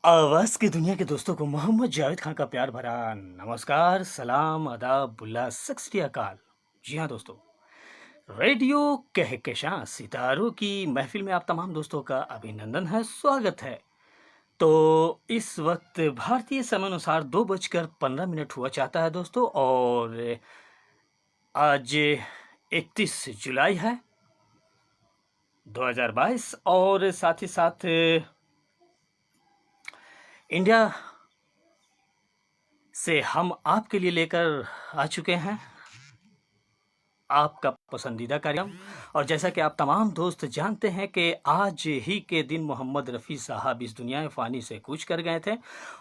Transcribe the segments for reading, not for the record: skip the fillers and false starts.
आवाज़ की दुनिया के दोस्तों को मोहम्मद जावेद खान का प्यार भरा नमस्कार, सलाम, आदाब, बुल्ला, सत श्री अकाल। जी हाँ दोस्तों, रेडियो कहकशां सितारों की महफिल में आप तमाम दोस्तों का अभिनंदन है, स्वागत है। तो इस वक्त भारतीय समय अनुसार 2:15 हुआ चाहता है दोस्तों, और आज 31 जुलाई है 2022, और साथ ही साथ इंडिया से हम आपके लिए लेकर आ चुके हैं आपका पसंदीदा कार्यक्रम। और जैसा कि आप तमाम दोस्त जानते हैं कि आज ही के दिन मोहम्मद रफ़ी साहब इस दुनिया फ़ानी से कूच कर गए थे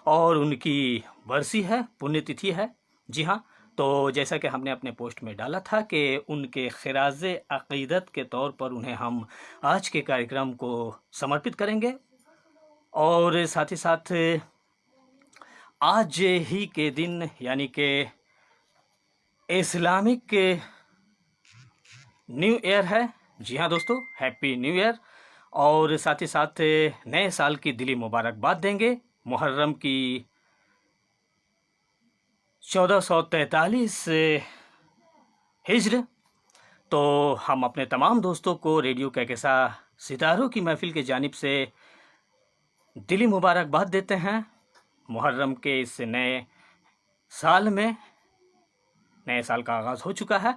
और उनकी बरसी है, पुण्यतिथि है। जी हाँ, तो जैसा कि हमने अपने पोस्ट में डाला था कि उनके खिराज अक़ीदत के तौर पर उन्हें हम आज के कार्यक्रम को समर्पित करेंगे। और साथ ही साथ आज ही के दिन यानी कि इस्लामिक न्यू ईयर है। जी हाँ दोस्तों, हैप्पी न्यू ईयर। और साथ ही साथ नए साल की दिली मुबारकबाद देंगे। मुहर्रम की 1443 हिज्र। तो हम अपने तमाम दोस्तों को रेडियो कहकशां सितारों की महफिल की जानिब से दिली मुबारकबाद देते हैं। मुहर्रम के इस नए साल में, नए साल का आगाज़ हो चुका है,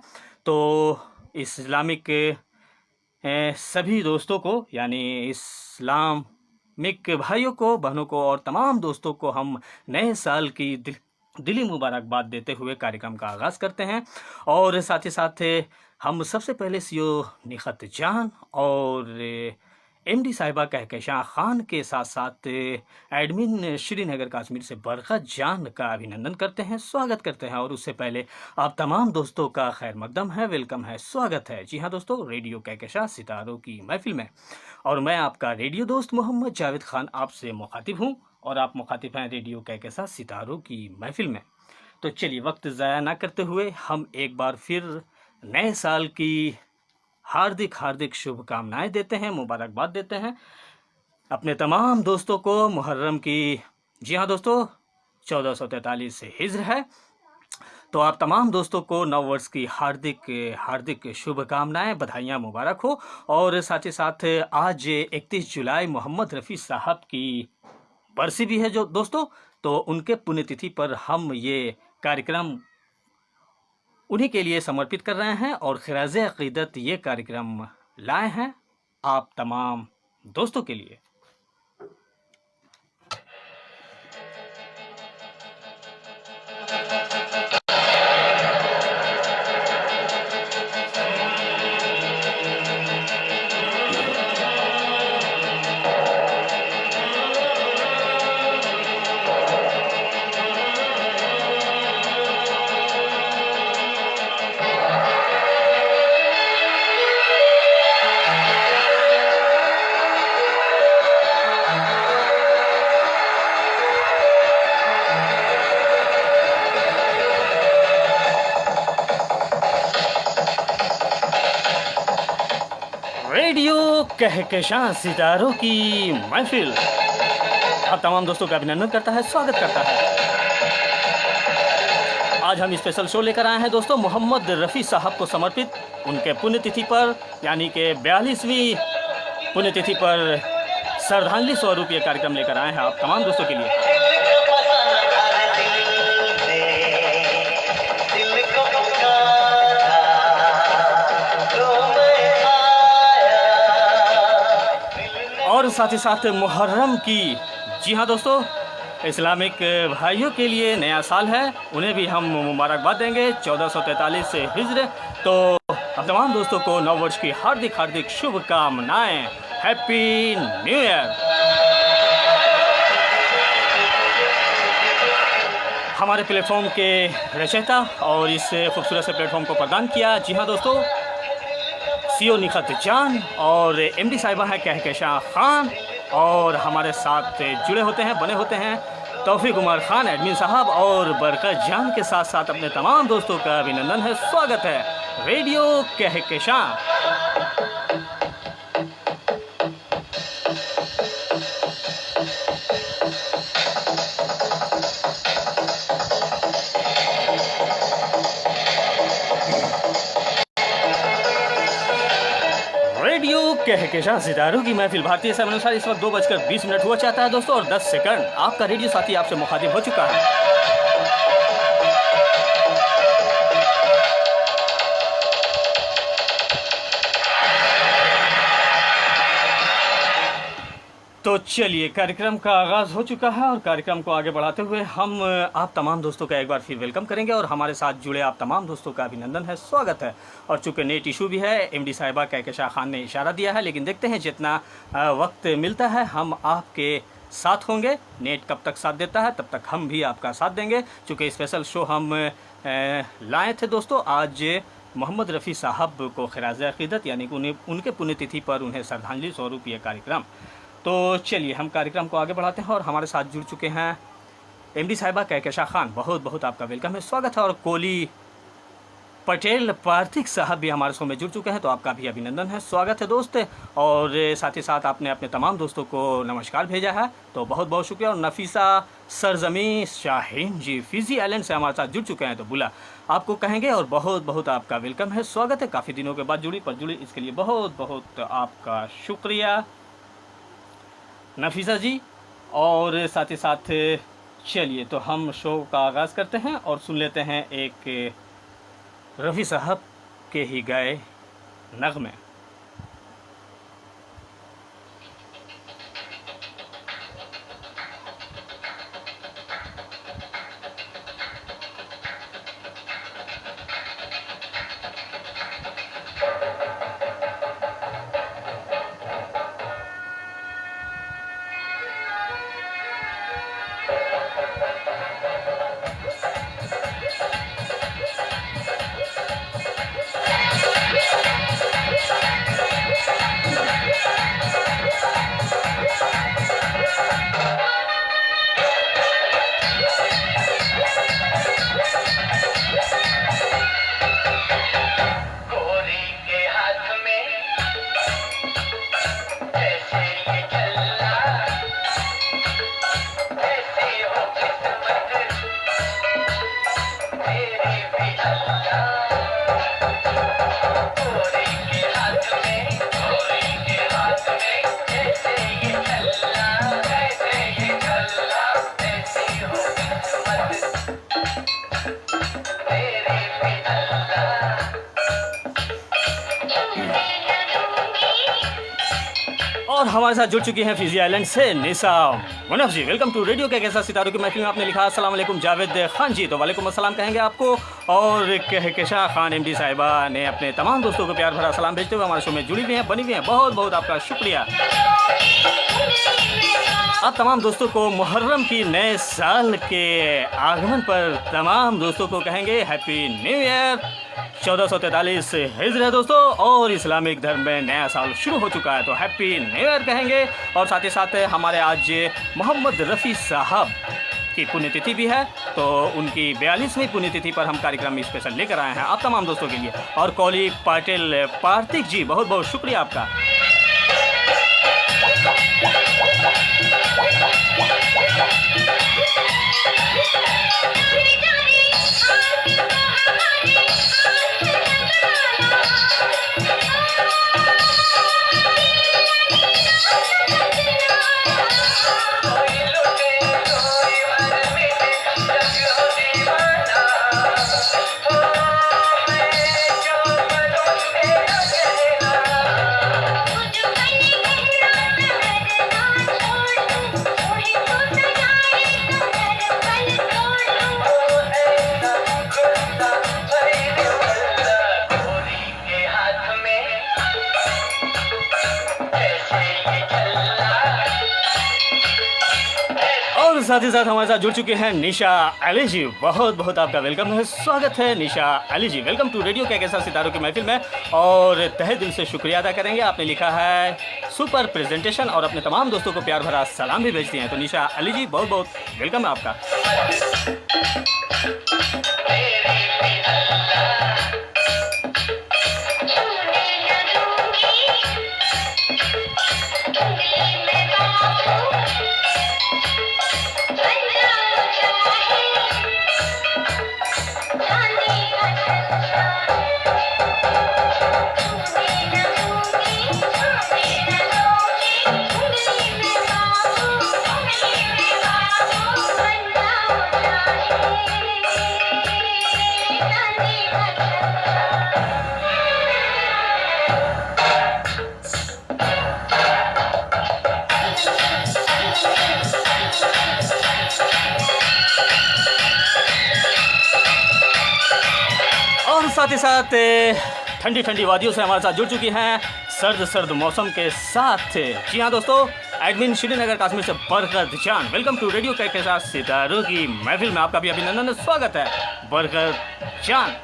तो इस्लामिक सभी दोस्तों को, यानी इस्लामिक भाइयों को, बहनों को और तमाम दोस्तों को हम नए साल की दिली मुबारकबाद देते हुए कार्यक्रम का आगाज़ करते हैं। और साथ ही साथ हम सबसे पहले सीओ निखत जान और एमडी साहिबा कहकशां खान के साथ साथ एडमिन श्रीनगर कश्मीर से बरकत जान का अभिनंदन करते हैं, स्वागत करते हैं। और उससे पहले आप तमाम दोस्तों का खैर मकदम है, वेलकम है, स्वागत है। जी हाँ दोस्तों, रेडियो कहकशां सितारों की महफिल में, और मैं आपका रेडियो दोस्त मोहम्मद जावेद खान आपसे मुखातिब हूँ और आप मुखातिब हैं रेडियो कहकशां सितारों की महफिल में। तो चलिए, वक्त ज़ाया ना करते हुए हम एक बार फिर नए साल की हार्दिक हार्दिक शुभकामनाएं देते हैं, मुबारकबाद देते हैं अपने तमाम दोस्तों को मुहर्रम की। जी हाँ दोस्तों, 1443 से हिज्र है, तो आप तमाम दोस्तों को नव वर्ष की हार्दिक हार्दिक शुभकामनाएं, बधाइयाँ मुबारक हो। और साथ ही साथ आज 31 जुलाई मोहम्मद रफ़ी साहब की बरसी भी है जो दोस्तों, तो उनके पुण्यतिथि पर हम ये कार्यक्रम उन्हीं के लिए समर्पित कर रहे हैं और खिराज अक़ीदत ये कार्यक्रम लाए हैं आप तमाम दोस्तों के लिए। रेडियो कहकशां सितारों की महफिल आप तमाम दोस्तों का अभिनंदन करता है, स्वागत करता है। आज हम स्पेशल शो लेकर आए हैं दोस्तों, मोहम्मद रफ़ी साहब को समर्पित उनके पुण्यतिथि पर, यानी कि 42वीं पुण्यतिथि पर श्रद्धांजलि स्वरूप ये कार्यक्रम लेकर आए हैं आप तमाम दोस्तों के लिए। और साथ ही साथ मुहर्रम की, जी हाँ दोस्तों, इस्लामिक भाइयों के लिए नया साल है, उन्हें भी हम मुबारकबाद देंगे 1443 से हिज्र। तो अब तमाम दोस्तों को नव वर्ष की हार्दिक हार्दिक शुभकामनाएं, हैप्पी न्यू ईयर। हमारे प्लेटफॉर्म के रचयिता और इस खूबसूरत से प्लेटफॉर्म को प्रदान किया, जी हाँ दोस्तों, सीओ निखत जान और एमडी साहिबा हैं कहकशां खान, और हमारे साथ जुड़े होते हैं, बने होते हैं तौफीक उमर खान एडमिन साहब, और बरकत जान के साथ साथ अपने तमाम दोस्तों का अभिनंदन है, स्वागत है रेडियो कहकशां। कहकशां सितारों की महफिल भारतीय समय अनुसार इस वक्त 2:20 हुआ चाहता है दोस्तों, और 10 सेकंड। आपका रेडियो साथी आपसे मुखातिब हो चुका है। तो चलिए, कार्यक्रम का आगाज़ हो चुका है और कार्यक्रम को आगे बढ़ाते हुए हम आप तमाम दोस्तों का एक बार फिर वेलकम करेंगे और हमारे साथ जुड़े आप तमाम दोस्तों का अभिनंदन है, स्वागत है। और चूँकि नेट इशू भी है, एमडी साहिबा कहकशां खान ने इशारा दिया है, लेकिन देखते हैं जितना वक्त मिलता है हम आपके साथ होंगे। नेट कब तक साथ देता है तब तक हम भी आपका साथ देंगे। चूँकि स्पेशल शो हम लाए थे दोस्तों, आज मोहम्मद रफ़ी साहब को खिराज अक़ीदत यानी कि उनके पुण्यतिथि पर उन्हें श्रद्धांजलि स्वरूप ये कार्यक्रम। तो चलिए हम कार्यक्रम को आगे बढ़ाते हैं और हमारे साथ जुड़ चुके हैं एमडी साहिबा कहकशां खान, बहुत बहुत आपका वेलकम है, स्वागत है। और कोली पटेल पार्थिक साहब भी हमारे शो में जुड़ चुके हैं, तो आपका भी अभिनंदन है, स्वागत है दोस्त। और साथ ही साथ आपने अपने तमाम दोस्तों को नमस्कार भेजा है, तो बहुत बहुत शुक्रिया। और नफीसा सरजमी शाहीन जी फिजी आइलैंड से हमारे साथ जुड़ चुके हैं, तो बुला आपको कहेंगे और बहुत बहुत आपका वेलकम है, स्वागत है। काफ़ी दिनों के बाद जुड़ी इसके लिए बहुत बहुत आपका शुक्रिया नफीसा जी। और साथ ही साथ चलिए तो हम शो का आगाज़ करते हैं और सुन लेते हैं एक रफ़ी साहब के ही गाए नग़्मे। और हमारे साथ जुड़ चुकी हैं फिजी आइलैंड से निशा मुनफ जी, वेलकम टू रेडियो कहकशां सितारों की महफिल में। आपने लिखा अस्सलाम वालेकुम जावेद खान जी, तो वालेकुम अस्सलाम कहेंगे आपको। और कहकशां खान एमडी साहिबा ने अपने तमाम दोस्तों को प्यार भरा सलाम भेजते हुए हमारे शो में जुड़ी हुई हैं, बनी हुई हैं, बहुत बहुत आपका शुक्रिया। आप तमाम दोस्तों को मुहर्रम की नए साल के आगमन पर तमाम दोस्तों को कहेंगे हैप्पी न्यू ईयर 1443 हिजरी है दोस्तों, और इस्लामिक धर्म में नया साल शुरू हो चुका है, तो हैप्पी न्यू ईयर कहेंगे। और साथ ही साथ हमारे आज मोहम्मद रफ़ी साहब की पुण्यतिथि भी है, तो उनकी 42वीं पुण्यतिथि पर हम कार्यक्रम में स्पेशल लेकर आए हैं आप तमाम दोस्तों के लिए। और कोली पटेल पार्थिक जी, बहुत बहुत शुक्रिया आपका। साथ ही साथ हमारे साथ जुड़ चुके हैं निशा अली जी, बहुत बहुत आपका वेलकम है, स्वागत है निशा अली जी, वेलकम टू रेडियो कहकशां सितारों की महफिल में। और तहे दिल से शुक्रिया अदा करेंगे, आपने लिखा है सुपर प्रेजेंटेशन और अपने तमाम दोस्तों को प्यार भरा सलाम भी भेजती हैं, तो निशा अली जी बहुत बहुत वेलकम है आपका। साथ ही साथ ठंडी ठंडी वादियों से हमारे साथ जुड़ चुकी हैं सर्द सर्द मौसम के साथ। जी हाँ दोस्तों, एडमिन श्रीनगर कश्मीर से बरकत जान। वेलकम टू रेडियो के साथ सितारों की महफिल में आपका भी अभिनंदन, स्वागत है बरकत जान।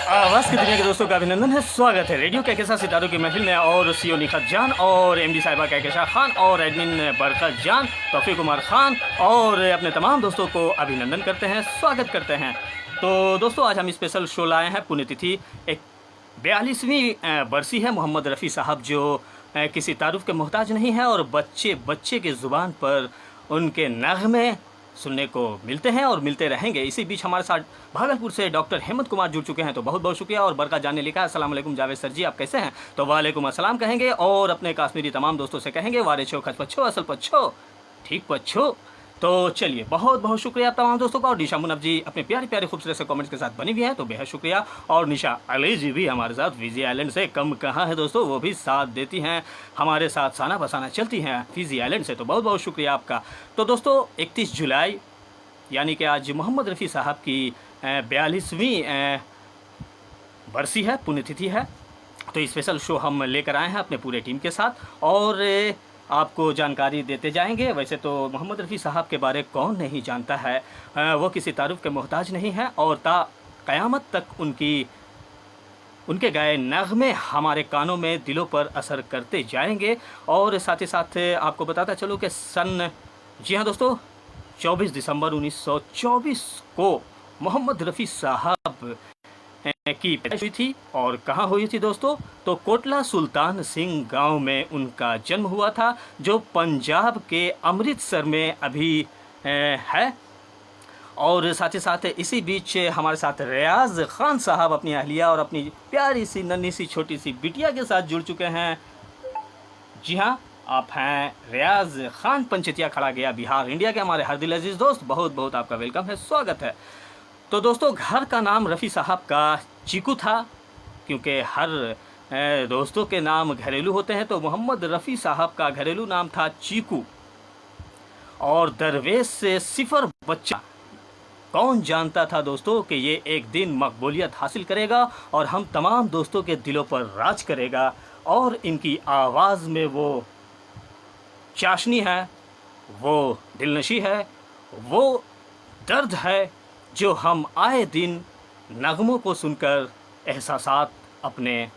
आवाज़ की दुनिया के दोस्तों का अभिनंदन है, स्वागत है रेडियो कहकशा सितारों की महफिल में। और सीओ निखत जान और एमडी साहिबा कहकशा खान और एडमिन बरकत जान, तौफीक उमर खान और अपने तमाम दोस्तों को अभिनंदन करते हैं, स्वागत करते हैं। तो दोस्तों, आज हम स्पेशल शो लाए हैं। पुण्यतिथि एक 42वीं बरसी है मोहम्मद रफ़ी साहब, जो किसी तारुफ के मोहताज नहीं है और बच्चे बच्चे के ज़ुबान पर उनके नग़मे सुनने को मिलते हैं और मिलते रहेंगे। इसी बीच हमारे साथ भागलपुर से डॉक्टर हेमंत कुमार जुड़ चुके हैं, तो बहुत बहुत शुक्रिया। और बरकत जान ने लिखा है, अस्सलाम वालेकुम जावेद सर जी, आप कैसे हैं? तो वालेकुम अस्सलाम कहेंगे और अपने कश्मीरी तमाम दोस्तों से कहेंगे वारे छो खच पच्छो असल पच्छो ठीक पच्छो। तो चलिए, बहुत बहुत शुक्रिया आप तमाम दोस्तों का। और निशा मुनब जी अपने प्यारे प्यारे खूबसूरत से कमेंट्स के साथ बनी हुई हैं, तो बेहद शुक्रिया। और निशा अली जी भी हमारे साथ फिजी आइलैंड से कम कहाँ है दोस्तों, वो भी साथ देती हैं, हमारे साथ साना बसाना चलती हैं फिजी आइलैंड से, तो बहुत बहुत शुक्रिया आपका। तो दोस्तों, 31 जुलाई यानी कि आज मोहम्मद रफ़ी साहब की 42वीं बरसी है, पुण्यतिथि है। तो स्पेशल शो हम लेकर आए हैं अपने पूरे टीम के साथ और आपको जानकारी देते जाएंगे। वैसे तो मोहम्मद रफ़ी साहब के बारे कौन नहीं जानता है, वो किसी तारुफ के मोहताज नहीं है और ता क़यामत तक उनके गाए नग़मे हमारे कानों में, दिलों पर असर करते जाएंगे। और साथ ही साथ आपको बताता चलो कि जी हाँ दोस्तों, 24 दिसंबर 1924 को मोहम्मद रफ़ी साहब की पैदाइश हुई थी। और कहाँ हुई थी दोस्तों? तो कोटला सुल्तान सिंह गांव में उनका जन्म हुआ था, जो पंजाब के अमृतसर में अभी है। और साथ ही साथ इसी बीच हमारे साथ रियाज खान साहब अपनी अहलिया और अपनी प्यारी सी नन्ही सी छोटी सी बिटिया के साथ जुड़ चुके हैं। जी हाँ, आप हैं रियाज खान, पंचतिया, खड़ा गया, बिहार, इंडिया के हमारे हर दिल अजीज़ दोस्त। बहुत बहुत आपका वेलकम है, स्वागत है। तो दोस्तों, घर का नाम रफ़ी साहब का चीकू था, क्योंकि हर दोस्तों के नाम घरेलू होते हैं। तो मोहम्मद रफ़ी साहब का घरेलू नाम था चीकू। और दरवेश से सिफर बच्चा, कौन जानता था दोस्तों कि ये एक दिन मकबूलियत हासिल करेगा और हम तमाम दोस्तों के दिलों पर राज करेगा। और इनकी आवाज़ में वो चाशनी है, वो दिलनशी है, वो दर्द है, जो हम आए दिन नगमों को सुनकर एहसासात अपने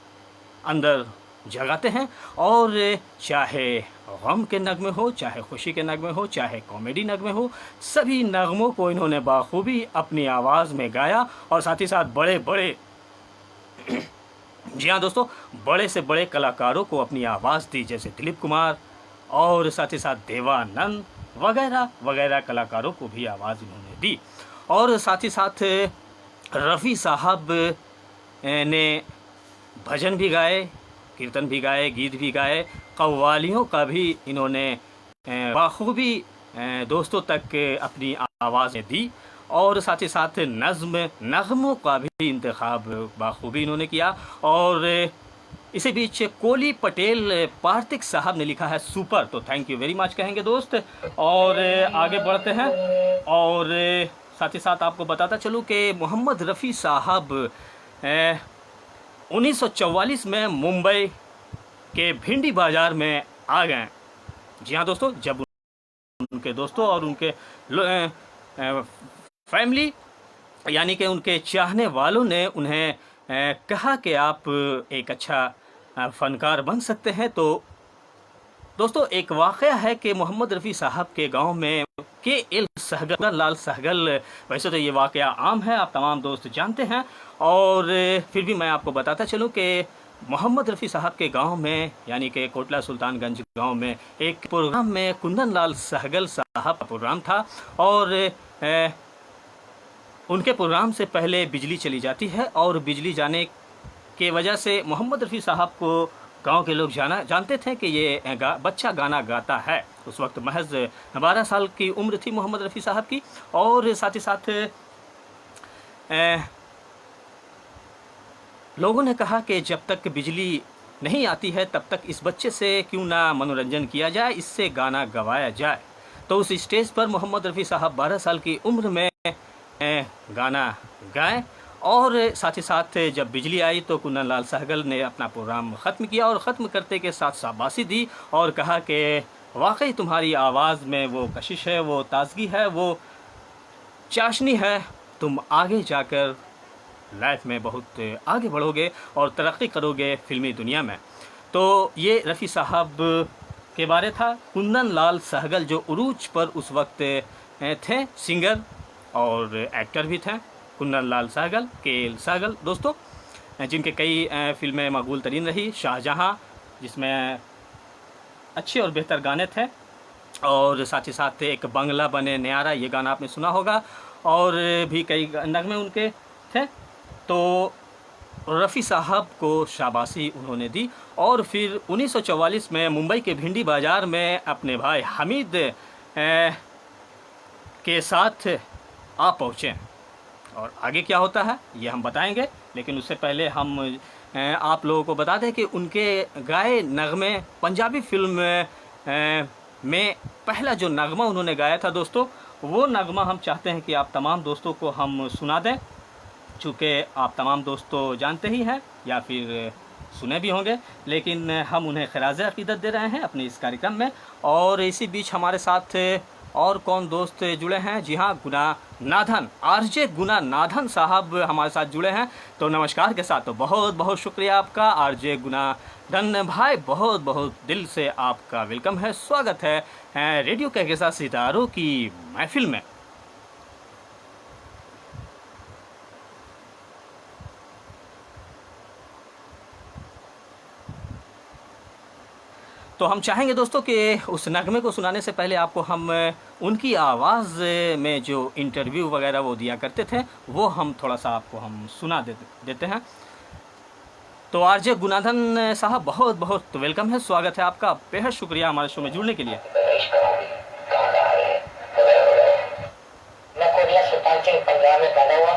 अंदर जगाते हैं। और चाहे गम के नगमे हो, चाहे खुशी के नगमे हो, चाहे कॉमेडी नगमे हो, सभी नगमों को इन्होंने बाखूबी अपनी आवाज़ में गाया। और साथ ही साथ बड़े बड़े जी हाँ दोस्तों, बड़े से बड़े कलाकारों को अपनी आवाज़ दी, जैसे दिलीप कुमार और साथ ही साथ देवानंद वगैरह वगैरह कलाकारों को भी आवाज़ इन्होंने दी। और साथ ही साथ रफ़ी साहब ने भजन भी गाए, कीर्तन भी गाए, गीत भी गाए, कव्वालियों का भी इन्होंने बाखूबी दोस्तों तक अपनी आवाज़ दी। और साथ ही साथ नग़मों का भी इंतखाब बाखूबी इन्होंने किया। और इसी बीच कोली पटेल पार्थिक साहब ने लिखा है सुपर, तो थैंक यू वेरी मच कहेंगे दोस्त। और आगे बढ़ते हैं और साथ ही साथ आपको बताता चलूँ कि मोहम्मद रफ़ी साहब 1944 में मुंबई के भिंडी बाज़ार में आ गए। जी हाँ दोस्तों, जब उनके उनके दोस्तों और उनके फैमिली यानी कि उनके चाहने वालों ने उन्हें कहा कि आप एक अच्छा फ़नकार बन सकते हैं। तो दोस्तों एक वाक़या है कि मोहम्मद रफ़ी साहब के गांव में के एल सहगल कुंदन लाल सहगल, वैसे तो ये वाक़या आम है, आप तमाम दोस्त जानते हैं, और फिर भी मैं आपको बताता चलूँ कि मोहम्मद रफ़ी साहब के गांव में यानी कि कोटला सुल्तानगंज गांव में एक प्रोग्राम में कुंदन लाल सहगल साहब का प्रोग्राम था और उनके प्रोग्राम से पहले बिजली चली जाती है और बिजली जाने के वजह से मोहम्मद रफ़ी साहब को गांव के लोग जानते थे कि ये बच्चा गाना गाता है। उस वक्त महज 12 साल की उम्र थी मोहम्मद रफ़ी साहब की, और साथ ही साथ लोगों ने कहा कि जब तक बिजली नहीं आती है तब तक इस बच्चे से क्यों ना मनोरंजन किया जाए, इससे गाना गवाया जाए। तो उस स्टेज पर मोहम्मद रफ़ी साहब 12 साल की उम्र में गाना गाए, और साथ ही साथ जब बिजली आई तो कुंदन लाल सहगल ने अपना प्रोग्राम ख़त्म किया और ख़त्म करते के साथ शाबाशी दी और कहा कि वाकई तुम्हारी आवाज़ में वो कशिश है, वो ताज़गी है, वो चाशनी है, तुम आगे जाकर लाइफ में बहुत आगे बढ़ोगे और तरक्की करोगे फिल्मी दुनिया में। तो ये रफ़ी साहब के बारे था। कुंदन लाल सहगल जो उरूज पर उस वक्त थे, सिंगर और एक्टर भी थे, कुंदन लाल सहगल, के.एल. सहगल दोस्तों, जिनके कई फिल्में मकबूल तरीन रही। शाहजहाँ जिसमें अच्छे और बेहतर गाने थे, और साथ ही साथ एक बंगला बने न्यारा, ये गाना आपने सुना होगा, और भी कई नगमे उनके थे। तो रफ़ी साहब को शाबाशी उन्होंने दी और फिर 1944 में मुंबई के भिंडी बाज़ार में अपने भाई हमीद के साथ आ पहुँचे, और आगे क्या होता है ये हम बताएंगे। लेकिन उससे पहले हम आप लोगों को बता दें कि उनके गाए नगमे पंजाबी फिल्म में पहला जो नगमा उन्होंने गाया था दोस्तों, वो नगमा हम चाहते हैं कि आप तमाम दोस्तों को हम सुना दें, चूँकि आप तमाम दोस्तों जानते ही हैं या फिर सुने भी होंगे, लेकिन हम उन्हें खराज अक़ीदत दे रहे हैं अपने इस कार्यक्रम में। और इसी बीच हमारे साथ और कौन दोस्त जुड़े हैं? जी हाँ, गुनानाथन, आरजे गुनानाथन साहब हमारे साथ जुड़े हैं। तो नमस्कार के साथ तो बहुत बहुत शुक्रिया आपका आरजे गुनानाथन भाई, बहुत बहुत दिल से आपका वेलकम है, स्वागत है रेडियो कहकशां सितारों की महफिल में। तो हम चाहेंगे दोस्तों कि उस नगमे को सुनाने से पहले आपको हम उनकी आवाज़ में जो इंटरव्यू वगैरह वो दिया करते थे वो हम थोड़ा सा आपको हम सुना देते हैं। तो आरजे गुनानाथन साहब बहुत बहुत वेलकम है, स्वागत है आपका, बेहद शुक्रिया हमारे शो में जुड़ने के लिए। मैं कोटला सुल्तानगंज पंजाब में पैदा हुआ,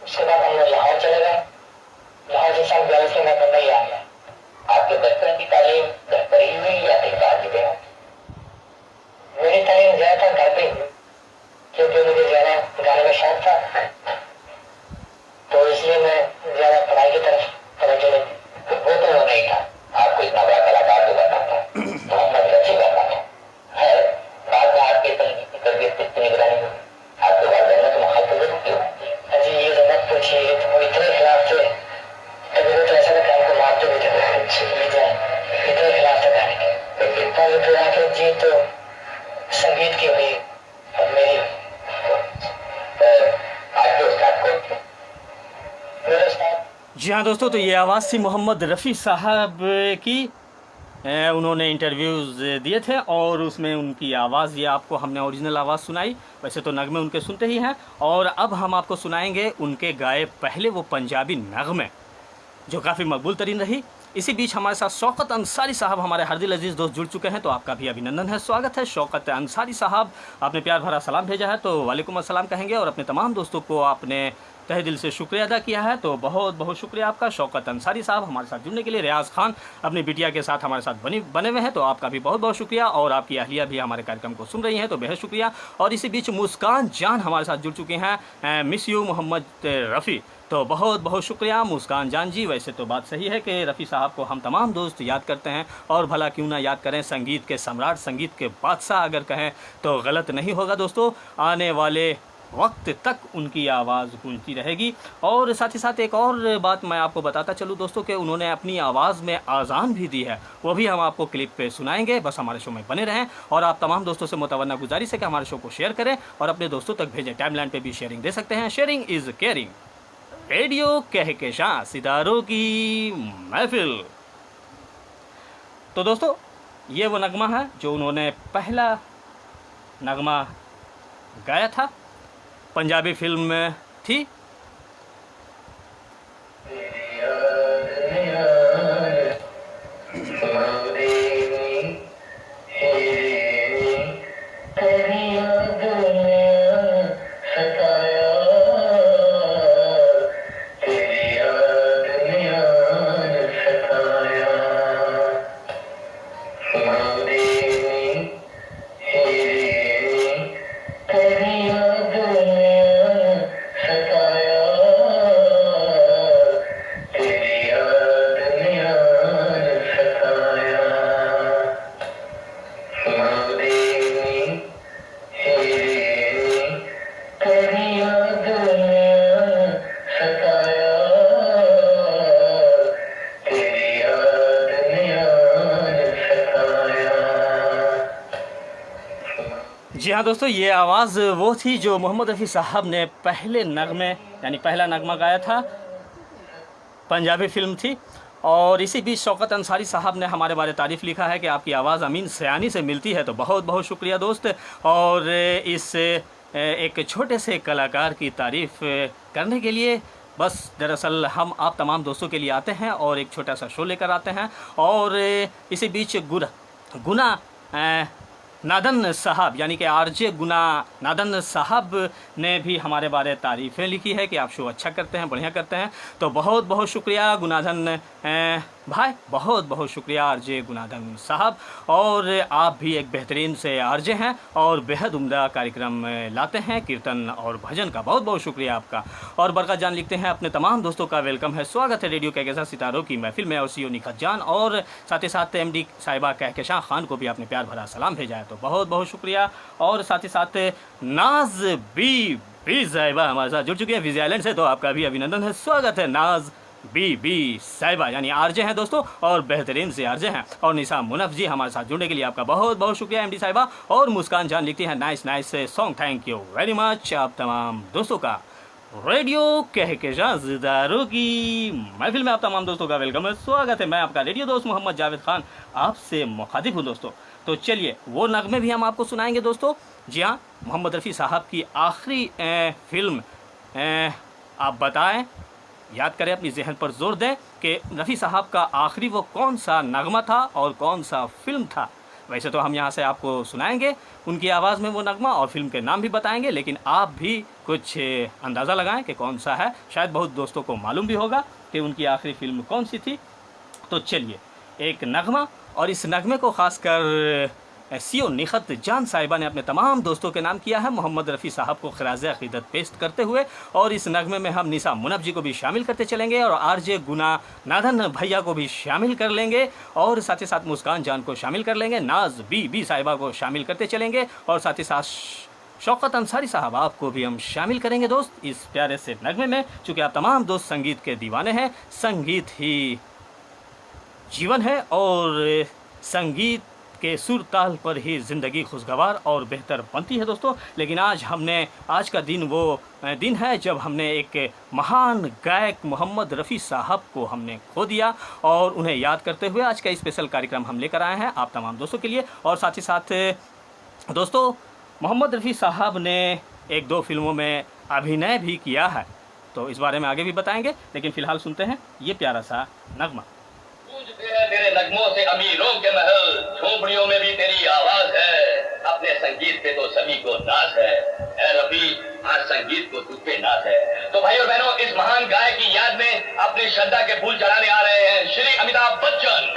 उसके बाद हम लाहौर चले गए। लाहौर से साल 42 में मैं बम्बई आ गया। आपके बचपन की तालीम घर पर ही हुई या कहीं बाहर भी गया? मेरी तालीम ज़्यादा घर पे हुई, क्योंकि मुझे ज़्यादा गाने में शौक था, तो इसलिए मैं ज़्यादा पढ़ाई की तरफ तवज्जो नहीं दी। वो तो वो नहीं था, आपको इतना बड़ा कलाकार जो बनना था, मोहम्मद रफ़ी बनना था। है बाद में आपकी तबीयत कितनी निगरानी हुई, आपके बाद जन्नत मुखातिब क्यों? अजी ये तो मत पूछिए, वो इतने खिलाफ थे, कभी तो ऐसा लगा हमको मारते भी थे, इतने खिलाफ थे गाने के। पर फिर आखिर जी तो संगीत की हुई और मेरी आपके उस्ताद को मेरे उस्ताद। जी हाँ दोस्तों, तो ये आवाज़ थी मोहम्मद रफ़ी साहब की, उन्होंने इंटरव्यूज़ दिए थे और उसमें उनकी आवाज़, ये आपको हमने ओरिजिनल आवाज़ सुनाई, वैसे तो नगमे उनके सुनते ही हैं। और अब हम आपको सुनाएंगे उनके गाए पहले वो पंजाबी नगमे जो काफ़ी मकबूल तरीन रही। इसी बीच हमारे साथ शौकत अंसारी साहब, हमारे हरदिल अजीज़ दोस्त जुड़ चुके हैं, तो आपका भी अभिनंदन है, स्वागत है। शौकत अंसारी साहब, आपने प्यार भरा सलाम भेजा है, तो वालेकुम अस्सलाम कहेंगे, और अपने तमाम दोस्तों को आपने तहे दिल से शुक्रिया अदा किया है, तो बहुत बहुत शुक्रिया आपका। शौकत अंसारी साहब हमारे साथ जुड़ने के लिए। रियाज़ खान अपनी बिटिया के साथ हमारे साथ बने हुए हैं, तो आपका भी बहुत बहुत शुक्रिया, और आपकी अहलिया भी हमारे कार्यक्रम को सुन रही हैं, तो बेहद शुक्रिया। और इसी बीच मुस्कान जान हमारे साथ जुड़ चुके हैं, मिस यू मोहम्मद रफ़ी, तो बहुत बहुत शुक्रिया मुस्कान जान जी। वैसे तो बात सही है कि रफ़ी साहब को हम तमाम दोस्त याद करते हैं, और भला क्यों ना याद करें, संगीत के सम्राट, संगीत के बादशाह अगर कहें तो गलत नहीं होगा दोस्तों। आने वाले वक्त तक उनकी आवाज़ गूंजती रहेगी। और साथ ही साथ एक और बात मैं आपको बताता चलूँ दोस्तों कि उन्होंने अपनी आवाज़ में आज़ान भी दी है, वो भी हम आपको क्लिप पे सुनाएंगे। बस हमारे शो में बने रहें, और आप तमाम दोस्तों से मुतवन्ना गुजारिश है कि हमारे शो को शेयर करें और अपने दोस्तों तक भेजें। टाइमलाइन पे भी शेयरिंग दे सकते हैं, sharing is caring. Radio Kahkashan सितारों की महफिल। तो दोस्तों ये वो नगमा है जो उन्होंने पहला नगमा गाया था, पंजाबी फिल्म में थी। जी हाँ दोस्तों, ये आवाज़ वो थी जो मोहम्मद रफ़ी साहब ने पहले नगमे यानी पहला नगमा गाया था, पंजाबी फिल्म थी। और इसी बीच शौकत अंसारी साहब ने हमारे बारे तारीफ़ लिखा है कि आपकी आवाज़ अमीन सयानी से मिलती है। तो बहुत बहुत शुक्रिया दोस्त। और इस एक छोटे से कलाकार की तारीफ़ करने के लिए बस दरअसल हम आप तमाम दोस्तों के लिए आते हैं और एक छोटा सा शो लेकर आते हैं। और इसी बीच गुना नादन साहब यानी कि आरजे गुना नादन साहब ने भी हमारे बारे तारीफ़ें लिखी है कि आप शो अच्छा करते हैं, बढ़िया करते हैं। तो बहुत बहुत शुक्रिया गुनाधन भाई, बहुत बहुत शुक्रिया आरजे गुनाधन साहब। और आप भी एक बेहतरीन से आरजे हैं और बेहद उम्दा कार्यक्रम लाते हैं, कीर्तन और भजन का बहुत बहुत शुक्रिया आपका। और बरकत जान लिखते हैं अपने तमाम दोस्तों का वेलकम है, स्वागत है रेडियो कहकशां सितारों की महफिल में। और सीओ निखत जान और साथ ही साथ एमडी साहिबा कहकशां खान को भी आपने प्यार भरा सलाम भेजा है, तो बहुत बहुत शुक्रिया। और साथ ही साथ नाज बी साहिबा हमारे साथ जुड़ चुके हैं विजय आइलैंड से, तो आपका भी अभिनंदन है, स्वागत है नाज बी साहिबा, यानी आरजे हैं दोस्तों और बेहतरीन से आरजे हैं। और निशा मुनफ जी हमारे साथ जुड़ने के लिए आपका बहुत बहुत शुक्रिया एमडी साहिबा। और मुस्कान जान लिखती हैं nice song, thank you very much आप तमाम दोस्तों का। रेडियो कहकशां सितारों की महफिल में आप तमाम दोस्तों का वेलकम है, स्वागत है। मैं आपका रेडियो दोस्त मोहम्मद जावेद खान आपसे मुखातिब हूँ दोस्तों। तो चलिए वो नगमे भी हम आपको सुनाएंगे दोस्तों। जी हाँ, मोहम्मद रफ़ी साहब की आखिरी फिल्म, आप बताएं, याद करें, अपनी जहन पर जोर दें कि रफ़ी साहब का आखिरी वो कौन सा नगमा था और कौन सा फिल्म था। वैसे तो हम यहाँ से आपको सुनाएंगे उनकी आवाज़ में वो नगमा और फिल्म के नाम भी बताएंगे, लेकिन आप भी कुछ अंदाज़ा लगाएं कि कौन सा है। शायद बहुत दोस्तों को मालूम भी होगा कि उनकी आखिरी फिल्म कौन सी थी। तो चलिए एक नगमा, और इस नगमे को ख़ासकर सीओ निखत जान साहिबा ने अपने तमाम दोस्तों के नाम किया है, मोहम्मद रफ़ी साहब को खराज अक़ीदत पेश करते हुए। और इस नगमे में हम निशा मुनफ जी को भी शामिल करते चलेंगे और आरजे गुना नादन भैया को भी शामिल कर लेंगे, और साथ ही साथ मुस्कान जान को शामिल कर लेंगे, नाज बी साहिबा को शामिल करते चलेंगे, और साथ ही साथ शौकत अंसारी साहब आपको भी हम शामिल करेंगे दोस्त इस प्यारे से नगमे में। चूँकि आप तमाम दोस्त संगीत के दीवाने हैं, संगीत ही जीवन है और संगीत के सुर ताल पर ही ज़िंदगी खुशगवार और बेहतर बनती है दोस्तों। लेकिन आज का दिन वो दिन है जब हमने एक महान गायक मोहम्मद रफ़ी साहब को हमने खो दिया, और उन्हें याद करते हुए आज का स्पेशल कार्यक्रम हम लेकर आए हैं आप तमाम दोस्तों के लिए। और साथ ही साथ दोस्तों मोहम्मद रफ़ी साहब ने 1-2 फिल्मों में अभिनय भी किया है, तो इस बारे में आगे भी बताएंगे, लेकिन फ़िलहाल सुनते हैं ये प्यारा सा नगमा। गूंजते हैं तेरे नगमों से अमीरों के महल, झोपड़ियों में भी तेरी आवाज है, अपने संगीत पे तो सभी को नाज है। ऐ रफ़ी, आज संगीत को तुझ पे नाज है। तो भाई और बहनों, इस महान गायक की याद में अपनी श्रद्धा के फूल चढ़ाने आ रहे हैं श्री अमिताभ बच्चन।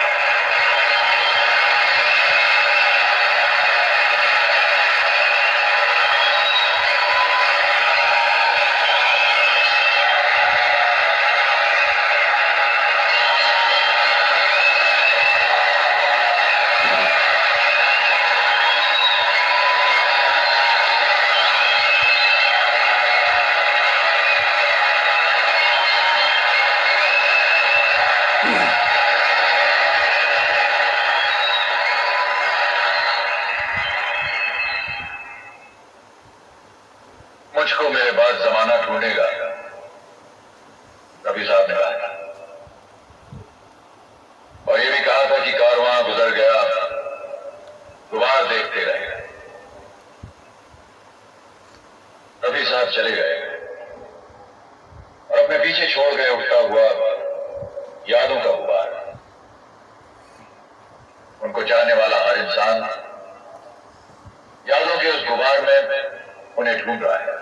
जगह उठता हुआ यादों का गुबार, उनको चाहने वाला हर इंसान यादों के उस गुबार में उन्हें ढूंढ रहा है,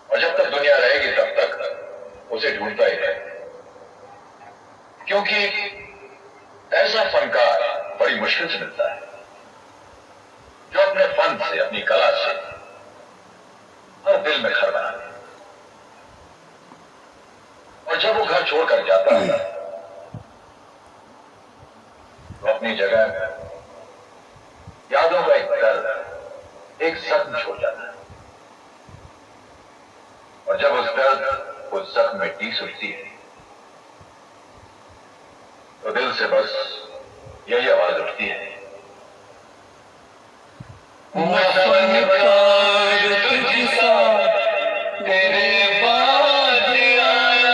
और जब तक दुनिया रहेगी तब तक उसे ढूंढता ही रहेगा। क्योंकि ऐसा फनकार बड़ी मुश्किल से मिलता है जो अपने फन से, अपनी कला से हर दिल में घर बना ले। और जब वो घर छोड़कर जाता है तो अपनी जगह यादों का एक दर्द, एक जख्म छोड़ जाता है। और जब उस दर्द, उस जख्म में टीस उठती है तो दिल से बस यही आवाज उठती है, तेरे बाद आया।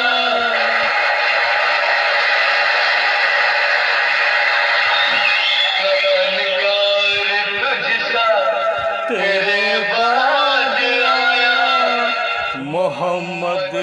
तेरे बाद आया मोहम्मद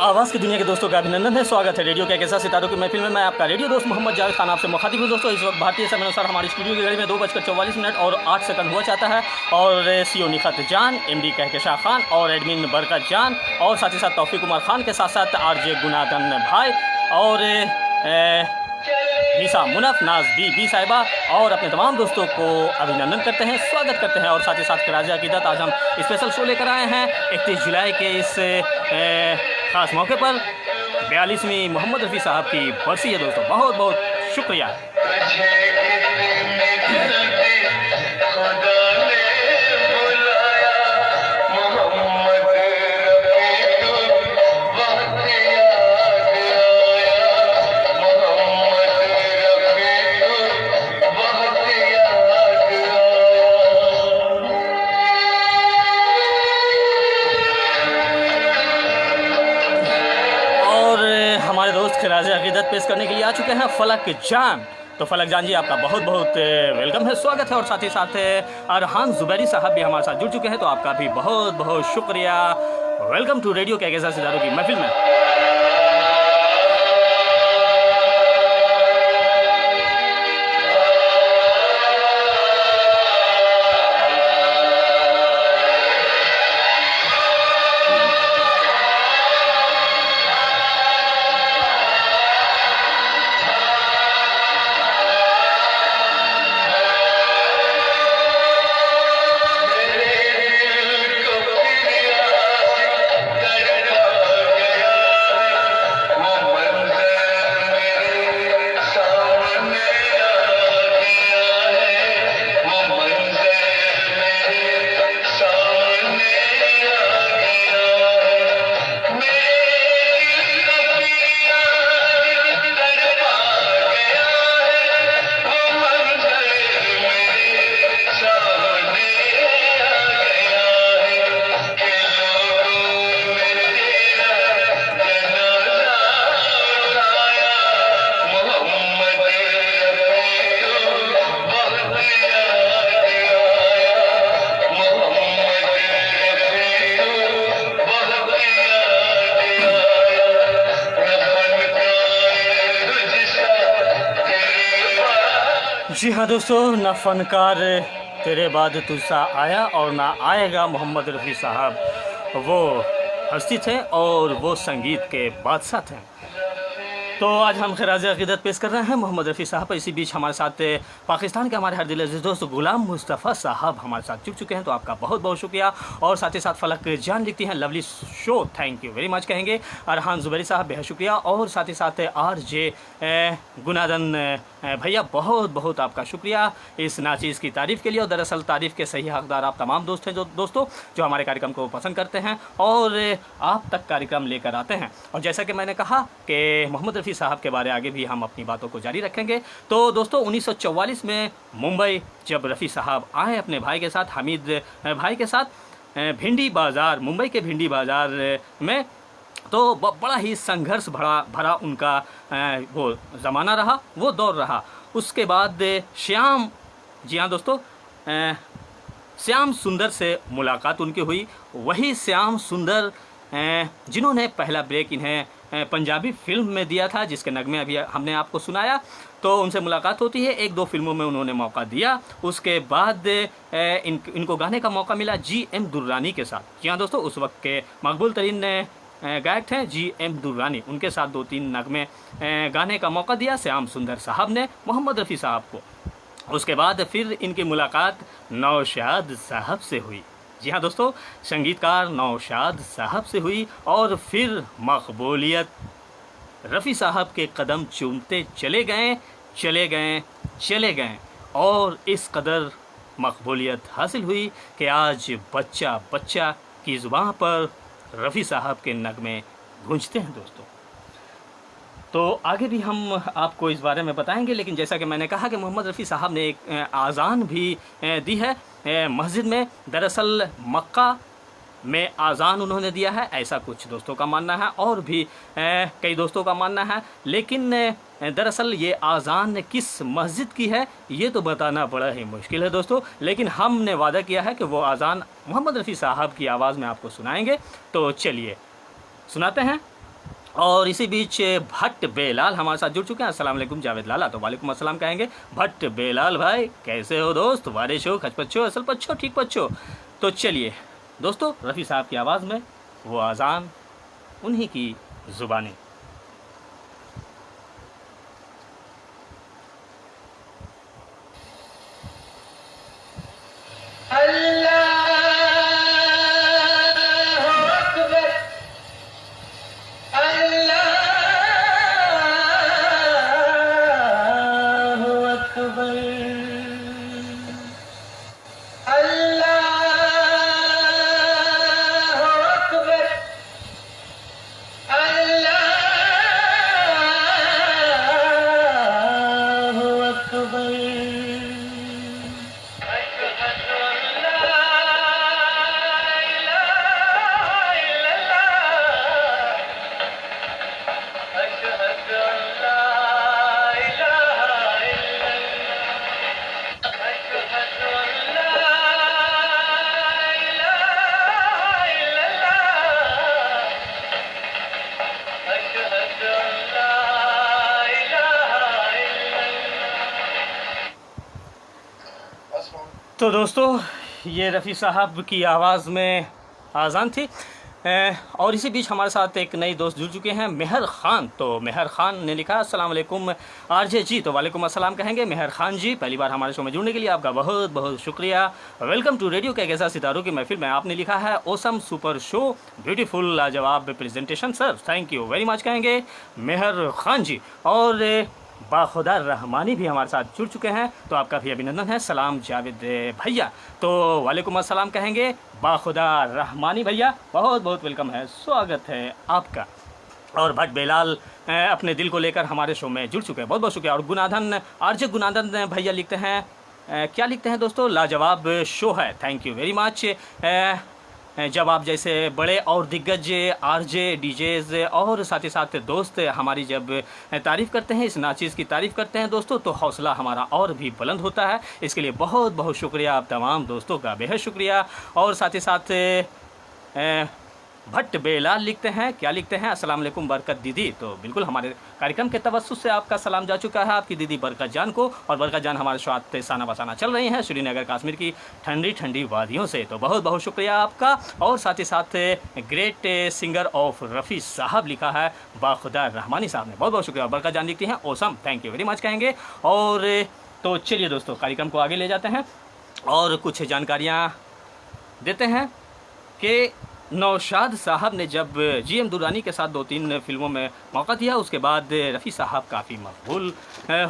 आवाज़ की दुनिया के दोस्तों का अभिनंदन है। स्वागत है रेडियो के ऐसा सितारों की महफिल में। मैं आपका रेडियो दोस्त मोहम्मद जावेद खान आपसे मुखातिब हूँ। दोस्तों इस वक्त भारतीय समय अनुसार हमारी स्टूडियो की घड़ी में 2:44 और 8 सेकंड हुआ चाहता है, और सीओ निखत जान, एमडी कहकशां खान और एडमिन बरकत जान, और साथ ही साथ तौफीक उमर खान के साथ साथ आरजे गुनादन भाई और निशा मुनफ, नाज बी साहिबा और अपने तमाम दोस्तों को अभिनंदन करते हैं, स्वागत करते हैं। और साथ ही साथ खराज अकीदत आज हम स्पेशल शो लेकर आए हैं 31 जुलाई के इस ख़ास मौके पर। 42वीं मोहम्मद रफ़ी साहब की बरसी है दोस्तों, बहुत बहुत शुक्रिया। खराज अकीदत पेश करने के लिए आ चुके हैं फलक जान। तो फलक जान जी आपका बहुत बहुत वेलकम है, स्वागत है। और साथ ही साथ अरहान जुबैरी साहब भी हमारे साथ जुड़ चुके हैं, तो आपका भी बहुत बहुत शुक्रिया। वेलकम टू रेडियो के ऐसा सितारों की महफिल में। जी हाँ दोस्तों, ना फनकार तेरे बाद तुझसा आया और ना आएगा मोहम्मद रफ़ी साहब वो हस्ती थे और वो संगीत के बादशाह थे। तो आज हम खिराज अक़ीदत पेश कर रहे हैं मोहम्मद रफ़ी साहब पर। इसी बीच हमारे साथ पाकिस्तान के हमारे हर दिल अज़ीज़ दोस्त गुलाम मुस्तफ़ा साहब हमारे साथ जुड़ चुके हैं, तो आपका बहुत बहुत शुक्रिया। और साथ ही साथ फलक जान लिखती हैं lovely show, thank you very much कहेंगे। अरहान ज़ुबैरी साहब बेहद शुक्रिया। और साथ ही साथ RJ गुनादन भैया बहुत बहुत आपका शुक्रिया इस नाचीज़ की तारीफ़ के लिए। और दरअसल तारीफ़ के सही हकदार आप तमाम दोस्त हैं जो दोस्तों जो हमारे कार्यक्रम को पसंद करते हैं और आप तक कार्यक्रम लेकर आते हैं। और जैसा कि मैंने कहा कि मोहम्मद रफ़ी साहब के बारे आगे भी हम अपनी बातों को जारी रखेंगे। तो दोस्तों 1944 में मुंबई जब रफ़ी साहब आए अपने भाई के साथ, हामिद भाई के साथ भिंडी बाज़ार, मुंबई के भिंडी बाज़ार में, तो बड़ा ही संघर्ष भरा उनका वो ज़माना रहा, वो दौर रहा। उसके बाद श्याम, जी हाँ दोस्तों, श्याम सुंदर से मुलाकात उनकी हुई। वही श्याम सुंदर जिन्होंने पहला ब्रेक इन्हें पंजाबी फिल्म में दिया था, जिसके नगमे अभी हमने आपको सुनाया। तो उनसे मुलाकात होती है, 1-2 फिल्मों में उन्होंने मौका दिया। उसके बाद इनको गाने का मौका मिला GM दुर्रानी के साथ। जी हाँ दोस्तों, उस वक्त के मकबूल तरीन गायक थे GM दुर्रानी, उनके साथ 2-3 नगमे गाने का मौका दिया श्याम सुंदर साहब ने मोहम्मद रफ़ी साहब को। उसके बाद फिर इनकी मुलाकात नौशाद साहब से हुई। जी हाँ दोस्तों, संगीतकार नौशाद साहब से हुई। और फिर मकबूलियत रफ़ी साहब के कदम चूमते चले गए और इस कदर मकबूलियत हासिल हुई कि आज बच्चा बच्चा की ज़ुबान पर रफ़ी साहब के नगमे गूंजते हैं दोस्तों। तो आगे भी हम आपको इस बारे में बताएंगे, लेकिन जैसा कि मैंने कहा कि मोहम्मद रफ़ी साहब ने एक आज़ान भी दी है मस्जिद में। दरअसल मक्का में आज़ान उन्होंने दिया है, ऐसा कुछ दोस्तों का मानना है और भी कई दोस्तों का मानना है। लेकिन दरअसल ये आज़ान किस मस्जिद की है ये तो बताना बड़ा ही मुश्किल है दोस्तों, लेकिन हमने वादा किया है कि वो आज़ान मोहम्मद रफ़ी साहब की आवाज़ में आपको सुनाएंगे। तो चलिए सुनाते हैं। और इसी बीच भट्ट बेलाल हमारे साथ जुड़ चुके हैं। अस्सलाम वालेकुम जावेद लाला, तो वालेकुम अस्सलाम कहेंगे। भट्ट बेलाल भाई कैसे हो दोस्त? वारिश हो, खच पच्छो, असल पच्छो, ठीक पच्छो। तो चलिए दोस्तों, रफ़ी साहब की आवाज़ में वो आज़ान, उन्हीं की ज़ुबानी। तो दोस्तों ये रफ़ी साहब की आवाज़ में आज़ान थी। और इसी बीच हमारे साथ एक नई दोस्त जुड़ चुके हैं, मेहर ख़ान। तो मेहर ख़ान ने लिखा अस्सलाम वालेकुम RJ जी, तो वालेकुम अस्सलाम कहेंगे। मेहर ख़ान जी, पहली बार हमारे शो में जुड़ने के लिए आपका बहुत बहुत शुक्रिया। वेलकम टू रेडियो के कैसा सितारों की महफिल में। आपने लिखा है ओसम सुपर शो, ब्यूटीफुल लाजवाब presentation sir, thank you very much कहेंगे मेहर ख़ान जी। और बाखुदा रहमानी भी हमारे साथ जुड़ चुके हैं, तो आपका भी अभिनंदन है। सलाम जावेद भैया, तो वालेकुम अस्सलाम कहेंगे बाखुदा रहमानी भैया, बहुत बहुत वेलकम है, स्वागत है आपका। और भट्ट बेलाल अपने दिल को लेकर हमारे शो में जुड़ चुके हैं, बहुत बहुत शुक्रिया। और गुनाधन RJ गुनाधन भैया लिखते हैं, क्या लिखते हैं दोस्तों, लाजवाब शो है, थैंक यू वेरी मच। जब आप जैसे बड़े और दिग्गज RJ DJs और साथ ही साथ दोस्त हमारी जब तारीफ़ करते हैं, इस नाचीज़ की तारीफ़ करते हैं दोस्तों, तो हौसला हमारा और भी बुलंद होता है। इसके लिए बहुत बहुत शुक्रिया आप तमाम दोस्तों का, बेहद शुक्रिया। और साथ ही साथ भट्ट बेलाल लिखते हैं, क्या लिखते हैं, अस्सलाम वालेकुम बरकत दीदी। तो बिल्कुल हमारे कार्यक्रम के तवस्सुस से आपका सलाम जा चुका है आपकी दीदी बरकत जान को। और बरकत जान हमारे साथ साना बसाना चल रही हैं श्रीनगर कश्मीर की ठंडी ठंडी वादियों से। तो बहुत बहुत शुक्रिया आपका। और साथ ही साथ ग्रेट सिंगर ऑफ रफ़ी साहब लिखा है बाखुदा रहमानी साहब ने, बहुत बहुत शुक्रिया। बरकत जान लिखती हैं awesome, thank you very much कहेंगे। और तो चलिए दोस्तों कार्यक्रम को आगे ले जाते हैं और कुछ जानकारियाँ देते हैं कि नौशाद साहब ने जब GM दुर्रानी के साथ 2-3 फिल्मों में मौका दिया, उसके बाद रफ़ी साहब काफ़ी मकबूल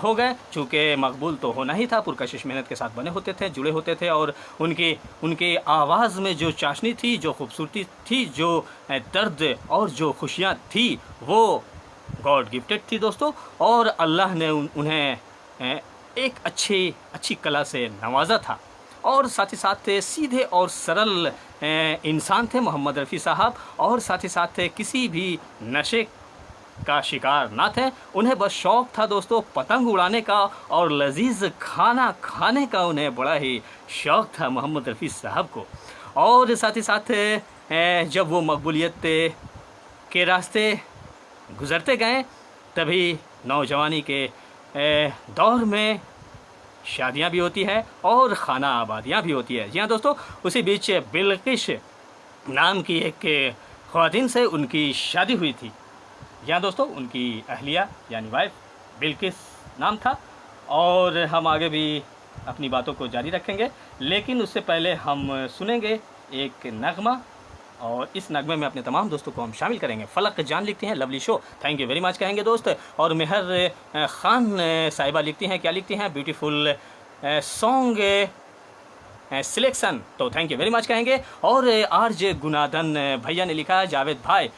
हो गए। चूँकि मकबूल तो होना ही था, पुरकशिश मेहनत के साथ बने होते थे, जुड़े होते थे। और उनके आवाज़ में जो चाशनी थी, जो खूबसूरती थी, जो दर्द और जो खुशियाँ थी, वो गॉड गिफ्टेड थी दोस्तों। और अल्लाह ने उन्हें एक अच्छी कला से नवाजा था। और साथ ही साथ सीधे और सरल इंसान थे मोहम्मद रफ़ी साहब। और साथ ही साथ किसी भी नशे का शिकार ना थे, उन्हें बस शौक़ था दोस्तों पतंग उड़ाने का और लजीज खाना खाने का, उन्हें बड़ा ही शौक़ था मोहम्मद रफ़ी साहब को। और साथ ही साथ जब वो मकबूलियत के रास्ते गुज़रते गए, तभी नौजवानी के दौर में शादियां भी होती है और खाना आबादियाँ भी होती है। जी हाँ दोस्तों, उसी बीच बिल्किश नाम की एक ख़वातीन से उनकी शादी हुई थी। जी हाँ दोस्तों, उनकी अहलिया यानी वाइफ बिल्किस नाम था। और हम आगे भी अपनी बातों को जारी रखेंगे, लेकिन उससे पहले हम सुनेंगे एक नगमा। और इस नगमे में अपने तमाम दोस्तों को हम शामिल करेंगे। फलक जान लिखती हैं lovely show, thank you very much कहेंगे दोस्त। और मेहर ख़ान साहिबा लिखती हैं, क्या लिखती हैं, ब्यूटीफुल सॉन्ग सिलेक्शन, तो थैंक यू वेरी मच कहेंगे। और RJ गुनादन भैया ने लिखा है जावेद भाई,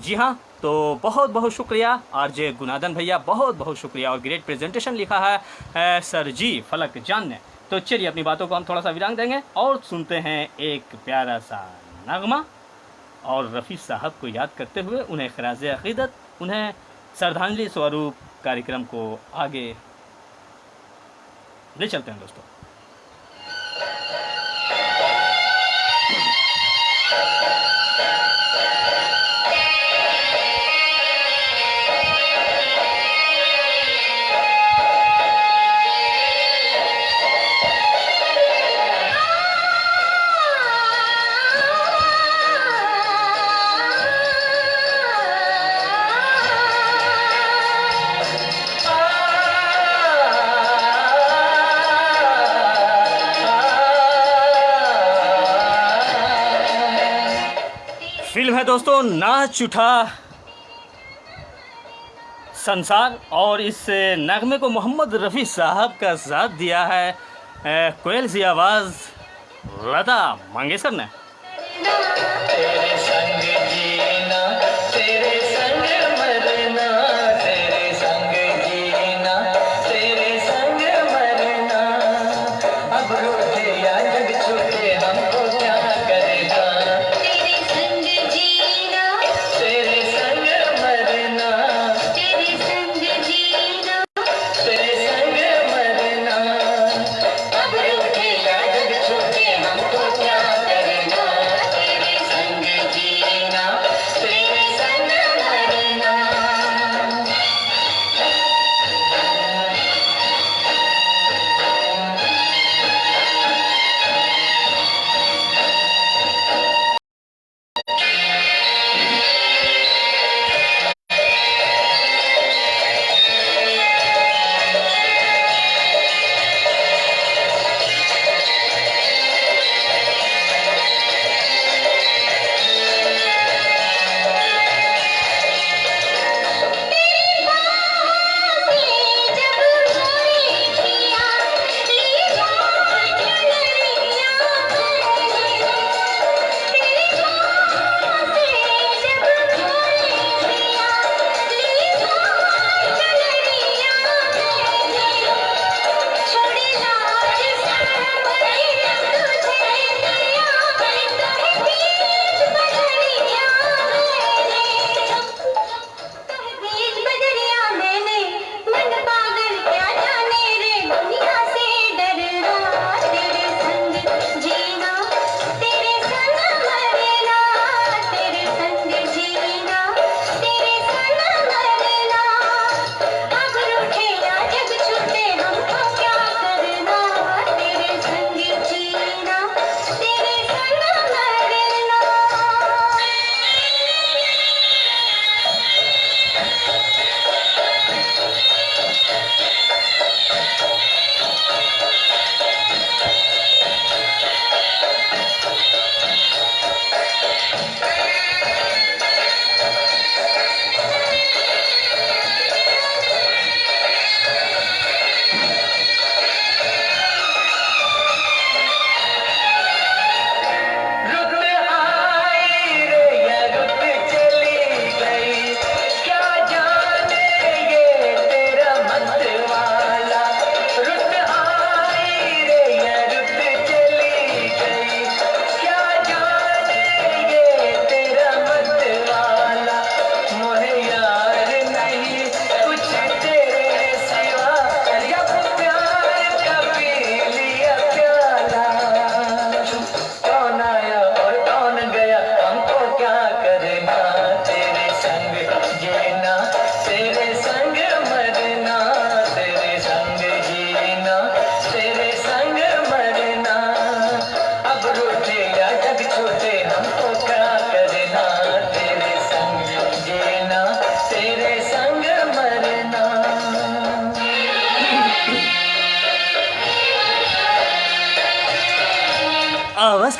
जी हाँ, तो बहुत बहुत शुक्रिया RJ गुनादन भैया, बहुत बहुत शुक्रिया। और ग्रेट प्रेजेंटेशन लिखा है सर जी फलक जान ने। तो चलिए अपनी बातों को हम थोड़ा सा विराम देंगे और सुनते हैं एक प्यारा सा नगमा। और रफ़ी साहब को याद करते हुए उन्हें ख़राज़ अक़ीदत, उन्हें श्रद्धांजलि स्वरूप कार्यक्रम को आगे ले चलते हैं दोस्तों। फिल्म है दोस्तों नाच उठा संसार। और इस नगमे को मोहम्मद रफ़ी साहब का साथ दिया है कोयल सी आवाज़ लता मंगेशकर ने। तेरे संग जीना, तेरे संग मरना, तेरे संग जीना, तेरे संग मरना, अब रूठे या जग छूटे हमको क्या करेगा। तेरे संग जीना, तेरे संग मरना, तेरे संग जीना, तेरे संग मरना, अब रूठे या जग छूटे हमको क्या करेगा। तेरे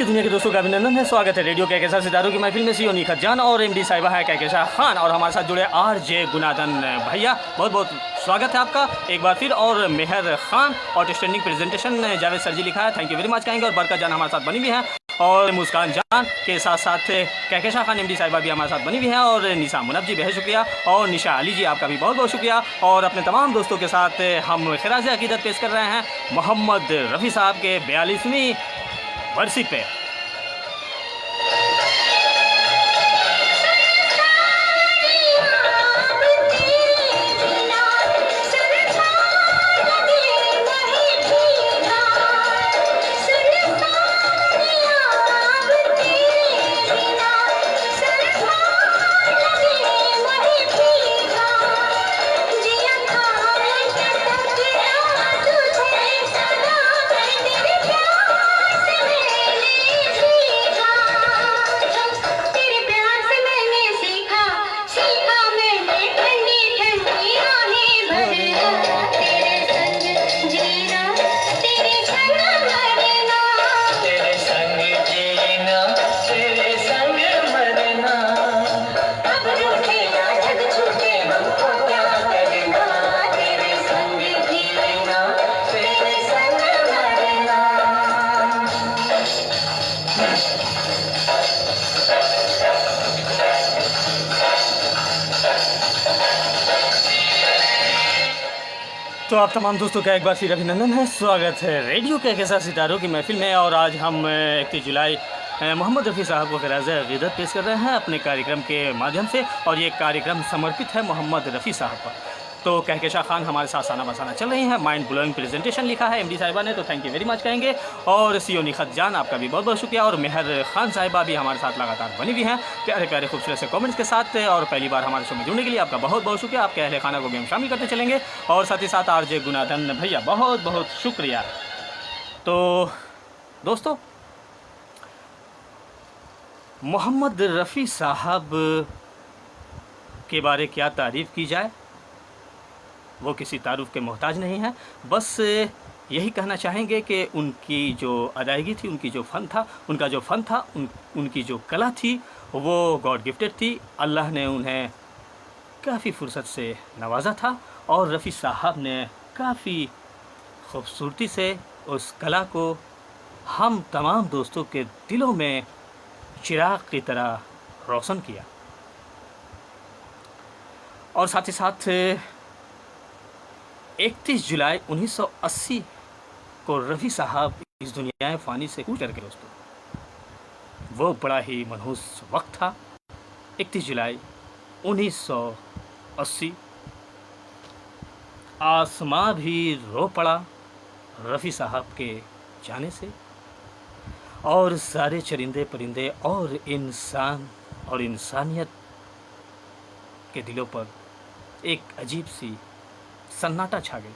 की दुनिया के दोस्तों का अभिनंदन है। स्वागत है रेडियो कहकशा सितारों की महफिल में। सीओ निखत जान और एमडी साहिबा है कहकशा खान और हमारे साथ जुड़े आरजे गुनादन भैया। बहुत बहुत स्वागत है आपका एक बार फिर। और Mehar Khan outstanding presentation Javed sir ji लिखा है, थैंक यू वेरी मच कहेंगे। और बरकत जान हमारे साथ बनी हुई है और मुस्कान जान के साथ साथ कहकशा खान एमडी साहिबा भी हमारे साथ बनी हुई है और निशा मुनब जी बेहद शुक्रिया और निशा अली जी आपका भी बहुत बहुत शुक्रिया। और अपने तमाम दोस्तों के साथ हम खिराज अकीदत पेश कर रहे हैं मोहम्मद रफ़ी साहब के 42वीं बरसी पे। तो आप तमाम दोस्तों का एक बार फिर अभिनंदन है, स्वागत है रेडियो कहकशा सितारों की महफिल में। और आज हम 31 जुलाई मोहम्मद रफ़ी साहब को खिराज अक़ीदत पेश कर रहे हैं अपने कार्यक्रम के माध्यम से। और ये कार्यक्रम समर्पित है मोहम्मद रफ़ी साहब पर। तो कहकशा खान हमारे साथ साना बसाना चल रही हैं, माइंड ब्लोइंग प्रेजेंटेशन लिखा है एमडी साहिबा ने, तो थैंक यू वेरी मच कहेंगे। और सीओ निखत जान आपका भी बहुत बहुत शुक्रिया। और मेहर खान साहिबा भी हमारे साथ लगातार बनी हुई हैं प्यारे प्यारे खूबसूरत से कमेंट्स के साथ। और पहली बार हमारे शो में जुड़ने के लिए आपका बहुत बहुत शुक्रिया। आपके अहले खाना को भी हम शामिल करते चलेंगे। और साथ ही साथ आरजे गुनादन भैया बहुत बहुत शुक्रिया। तो दोस्तों, मोहम्मद रफ़ी साहब के बारे क्या तारीफ़ की जाए, वो किसी तारुफ के मोहताज नहीं है। बस यही कहना चाहेंगे कि उनकी जो अदायगी थी, उनकी जो फ़न था, उनका जो फ़न था, उनकी जो कला थी वो गॉड गिफ्टेड थी। अल्लाह ने उन्हें काफ़ी फुर्सत से नवाजा था और रफ़ी साहब ने काफ़ी खूबसूरती से उस कला को हम तमाम दोस्तों के दिलों में चिराग की तरह रोशन किया। और साथ ही साथ 31 जुलाई 1980 को रफ़ी साहब इस दुनिया फ़ानी से कूच करके दोस्तों, वो बड़ा ही मनहूस वक्त था। 31 जुलाई 1980 आसमां भी रो पड़ा रफ़ी साहब के जाने से। और सारे चरिंदे परिंदे और इंसान और इंसानियत के दिलों पर एक अजीब सी सन्नाटा छा गई।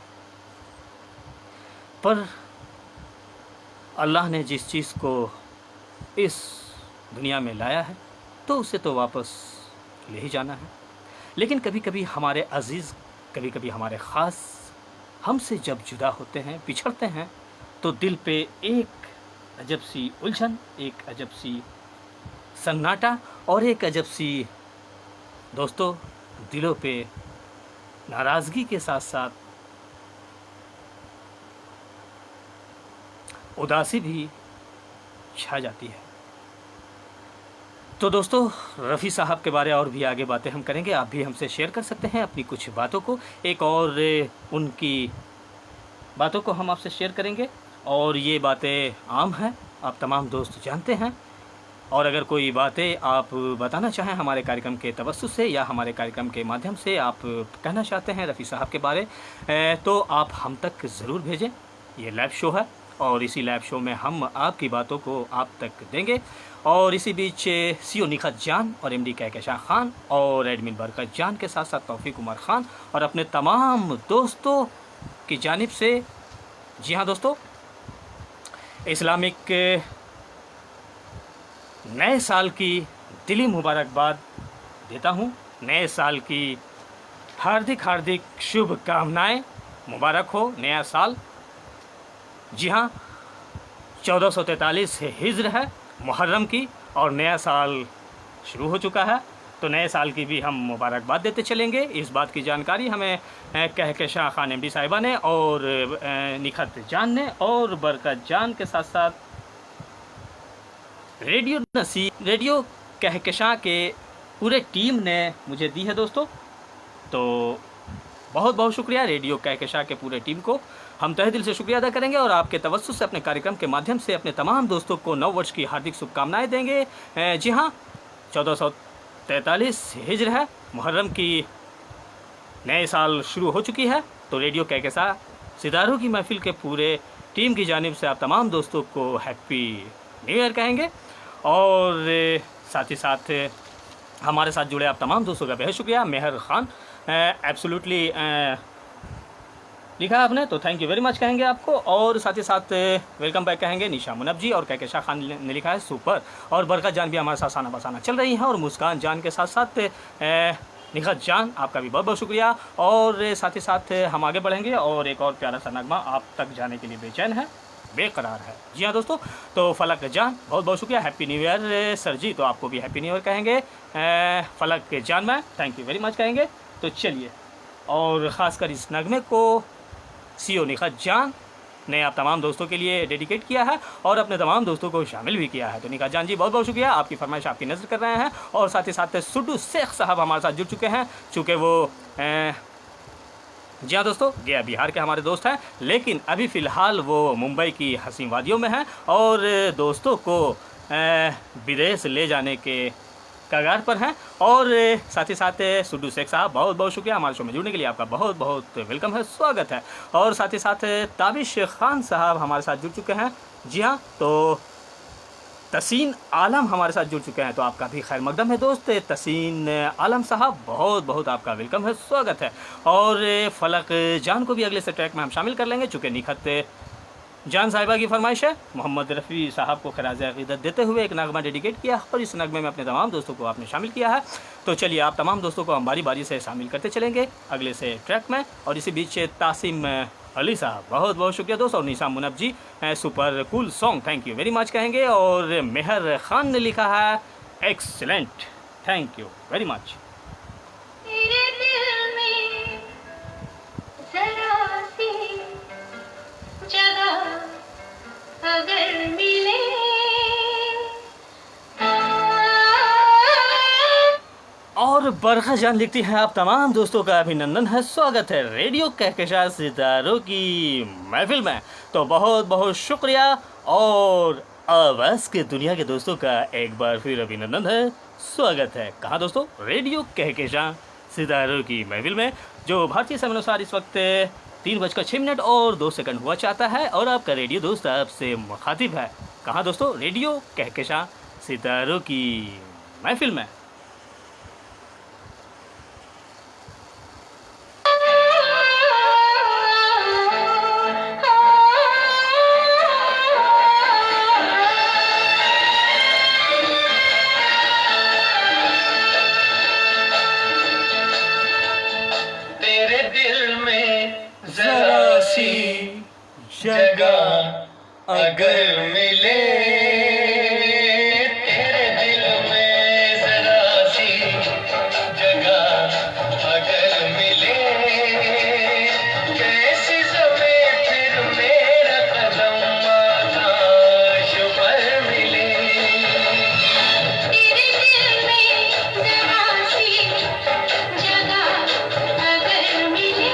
पर अल्लाह ने जिस चीज़ को इस दुनिया में लाया है तो उसे तो वापस ले ही जाना है। लेकिन कभी कभी हमारे अजीज़, कभी कभी हमारे ख़ास हमसे जब जुदा होते हैं, बिछड़ते हैं, तो दिल पे एक अजब सी उलझन, एक अजब सी सन्नाटा और एक अजब सी दोस्तों दिलों पे नाराज़गी के साथ साथ उदासी भी छा जाती है। तो दोस्तों, रफ़ी साहब के बारे और भी आगे बातें हम करेंगे। आप भी हमसे शेयर कर सकते हैं अपनी कुछ बातों को। एक और उनकी बातों को हम आपसे शेयर करेंगे और ये बातें आम हैं, आप तमाम दोस्त जानते हैं। और अगर कोई बातें आप बताना चाहें हमारे कार्यक्रम के तवस्सुस से या हमारे कार्यक्रम के माध्यम से आप कहना चाहते हैं रफ़ी साहब के बारे, तो आप हम तक ज़रूर भेजें। ये लाइव शो है और इसी लाइव शो में हम आपकी बातों को आप तक देंगे। और इसी बीच सीओ निखत जान और एमडी कहकशा खान और एडमिन बरकत जान के साथ साथ तौफीक उमर खान और अपने तमाम दोस्तों की जानिब से, जी हाँ दोस्तों, इस्लामिक नए साल की दिली मुबारकबाद देता हूँ। नए साल की हार्दिक हार्दिक शुभकामनाएं, मुबारक हो नया साल। जी हाँ, 1443 हिज्र है, मुहर्रम की, और नया साल शुरू हो चुका है। तो नए साल की भी हम मुबारकबाद देते चलेंगे। इस बात की जानकारी हमें कहकशां खान एमडी साहिबा ने और निखत जान ने और बरकत जान के साथ साथ रेडियो कहकशां के पूरे टीम ने मुझे दी है दोस्तों। तो बहुत बहुत शुक्रिया रेडियो कहकशां के पूरे टीम को हम तहे दिल से शुक्रिया अदा करेंगे और आपके तवज्जुह से अपने कार्यक्रम के माध्यम से अपने तमाम दोस्तों को नव वर्ष की हार्दिक शुभकामनाएं देंगे। जी हाँ, 1443 हिज्र है, मुहर्रम की नए साल शुरू हो चुकी है। तो रेडियो कहकशां सितारों की महफिल के पूरे टीम की जानिब से आप तमाम दोस्तों को हैप्पी न्यू ईयर कहेंगे और साथ ही साथ हमारे साथ जुड़े आप तमाम दोस्तों का बेहद शुक्रिया। मेहर खान एब्सोल्युटली लिखा है आपने, तो थैंक यू वेरी मच कहेंगे आपको। और साथ ही साथ वेलकम बैक कहेंगे निशा मुनब जी, और कहकशां खान ने लिखा है सुपर, और बरकत जान भी हमारे साथ साना बसाना चल रही हैं, और मुस्कान जान के साथ साथ निखत जान आपका भी बहुत बहुत शुक्रिया। और साथ ही साथ हम आगे बढ़ेंगे और एक और प्यारा सा नगमा आप तक जाने के लिए बेचैन है, बेकरार है। जी हाँ दोस्तों, तो फलक जान बहुत बहुत शुक्रिया, हैप्पी न्यू ईयर सर जी, तो आपको भी हैप्पी न्यू ईयर कहेंगे। फलक जान ma'am thank you very much कहेंगे। तो चलिए, और ख़ासकर इस नगमे को सीओ निखत जान ने आप तमाम दोस्तों के लिए डेडिकेट किया है और अपने तमाम दोस्तों को शामिल भी किया है। तो निखत जान जी बहुत बहुत शुक्रिया, आपकी फरमाइश आपकी नज़र कर रहे हैं। और साथ ही साथ सुड्डू शेख साहब हमारे साथ जुड़ चुके हैं, चूँकि वो जी हाँ दोस्तों, गया बिहार के हमारे दोस्त हैं, लेकिन अभी फ़िलहाल वो मुंबई की हसीन वादियों में हैं और दोस्तों को विदेश ले जाने के कगार पर हैं। और साथ ही साथ सुड्डू शेख साहब बहुत बहुत शुक्रिया, हमारे शो में जुड़ने के लिए आपका बहुत बहुत वेलकम है, स्वागत है। और साथ ही साथ ताबिश खान साहब हमारे साथ जुड़ चुके हैं। जी हाँ, तो तसीन आलम हमारे साथ जुड़ चुके हैं, तो आपका भी खैर मकदम है दोस्त तसीन आलम साहब, बहुत बहुत आपका वेलकम है, स्वागत है। और फलक जान को भी अगले से ट्रैक में हम शामिल कर लेंगे, चूँकि निखत जान साहिबा की फरमाइश है। मोहम्मद रफ़ी साहब को खराज अक़ीदत देते हुए एक नगमा डेडिकेट किया और इस नगमे में अपने तमाम दोस्तों को आपने शामिल किया है। तो चलिए, आप तमाम दोस्तों को हम बारी बारी से शामिल करते चलेंगे अगले से ट्रैक में। और इसी बीच तासिम अली साहब बहुत बहुत शुक्रिया दोस्त, और Nisha Munab ji super cool song thank you very much कहेंगे। और मेहर खान ने लिखा है excellent, thank you very much. अगर मिले और बरखा जान लिखती हैं आप तमाम दोस्तों का अभिनंदन है, स्वागत है रेडियो कहकशां सितारों की महफिल में। तो बहुत बहुत शुक्रिया और आवाज़ के दुनिया के दोस्तों का एक बार फिर अभिनंदन है, स्वागत है। कहाँ दोस्तों? रेडियो कहकशां सितारों की महफिल में, जो भारतीय समय अनुसार इस वक्त 3:06 और 2 सेकंड हुआ चाहता है और आपका रेडियो दोस्त आपसे मुखातिब है। कहाँ दोस्तों? रेडियो कहकशां सितारों की महफिल में। तेरे दिल में जरा सी जगह अगर मिले, तेरे दिल में जरा सी जगह अगर मिले, कैसी ज़मीं फिर मेरा कदम आकाश पर मिले। तेरे दिल में जरा सी जगह अगर मिले,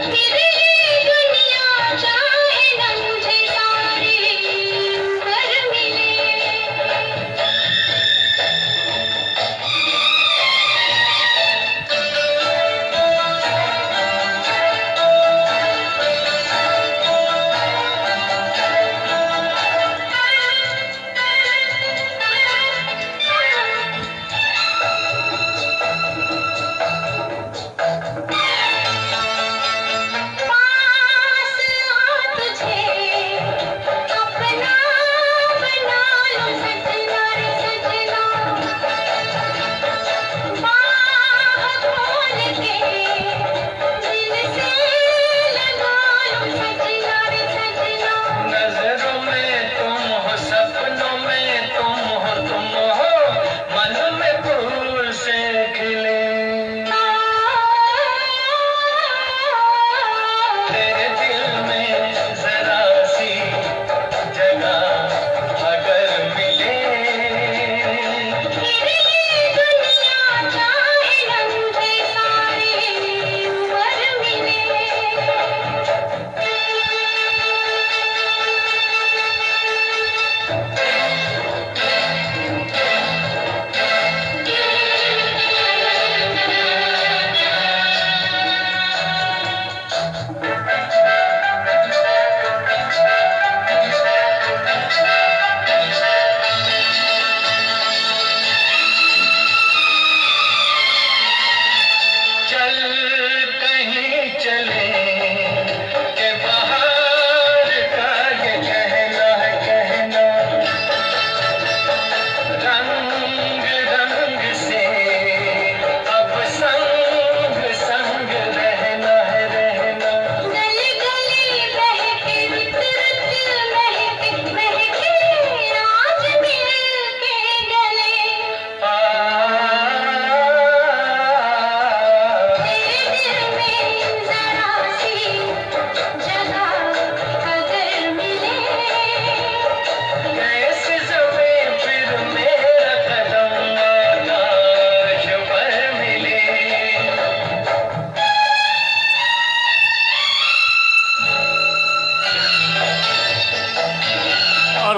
तेरे लिए दुनिया चाहे न मुझे सारी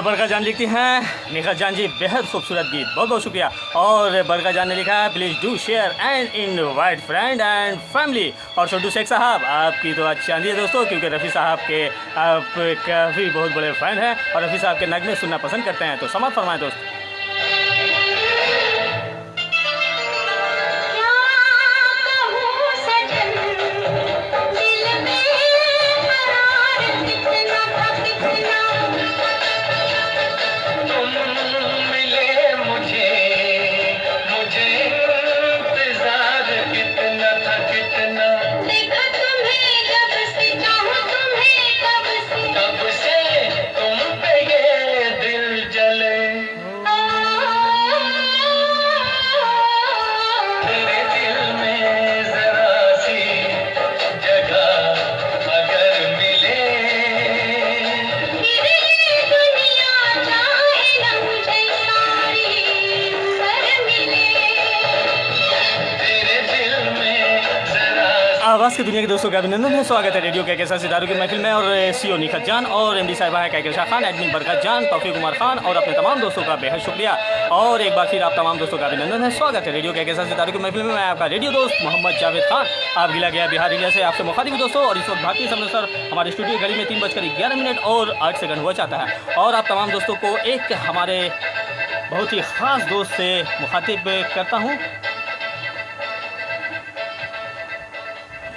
बरका जान लिखती हैं, निखत जान जी बेहद खूबसूरत गीत, बहुत बहुत शुक्रिया। और बरका जान ने लिखा है please do share and invite friend and family. और छोटू शेख साहब आपकी तो अच्छी आंधी है दोस्तों, क्योंकि रफ़ी साहब के आप काफ़ी बहुत बड़े फ़ैन हैं और रफ़ी साहब के नगमे सुनना पसंद करते हैं। तो समाप्त फरमाएं दोस्त। क्या कहूँ सजन, दिल में करार कितना था कितना, तुम मिले मुझे इंतजार कितना था कितना, देखा तुम्हें जब से चाहूँ तुम्हें तब से, तुम पे ये दिल जले। तेरे दिल में जरा सी जगह अगर मिले, दुनिया चाहे न मुझे सारी उम्र मिले। तेरे दिल में जरा आवाज़ की दुनिया के दोस्तों का अभिनंदन है, स्वागत है रेडियो के साथ सितारों की महफिल में। और सीओ निखत जान और एमडी साहिबा है कैकेशा खान, एडमिन बरकत जान, तौफीक उमर खान और अपने तमाम दोस्तों का बेहद शुक्रिया। और एक बार फिर आप तमाम दोस्तों का अभिनंदन है, स्वागत है रेडियो के साथ सितारों की महफिल में। मैं आपका रेडियो दोस्त मोहम्मद जावेद खान, आप गिला गया बिहार इंडिया से आपसे मुखातिब दोस्तों। और इस वक्त भारतीय समय अनुसार हमारे स्टूडियो घड़ी में 3:11 और 8 सेकंड हुआ चाहता है। और आप तमाम दोस्तों को एक हमारे बहुत ही ख़ास दोस्त से मुखातिब करता हूँ।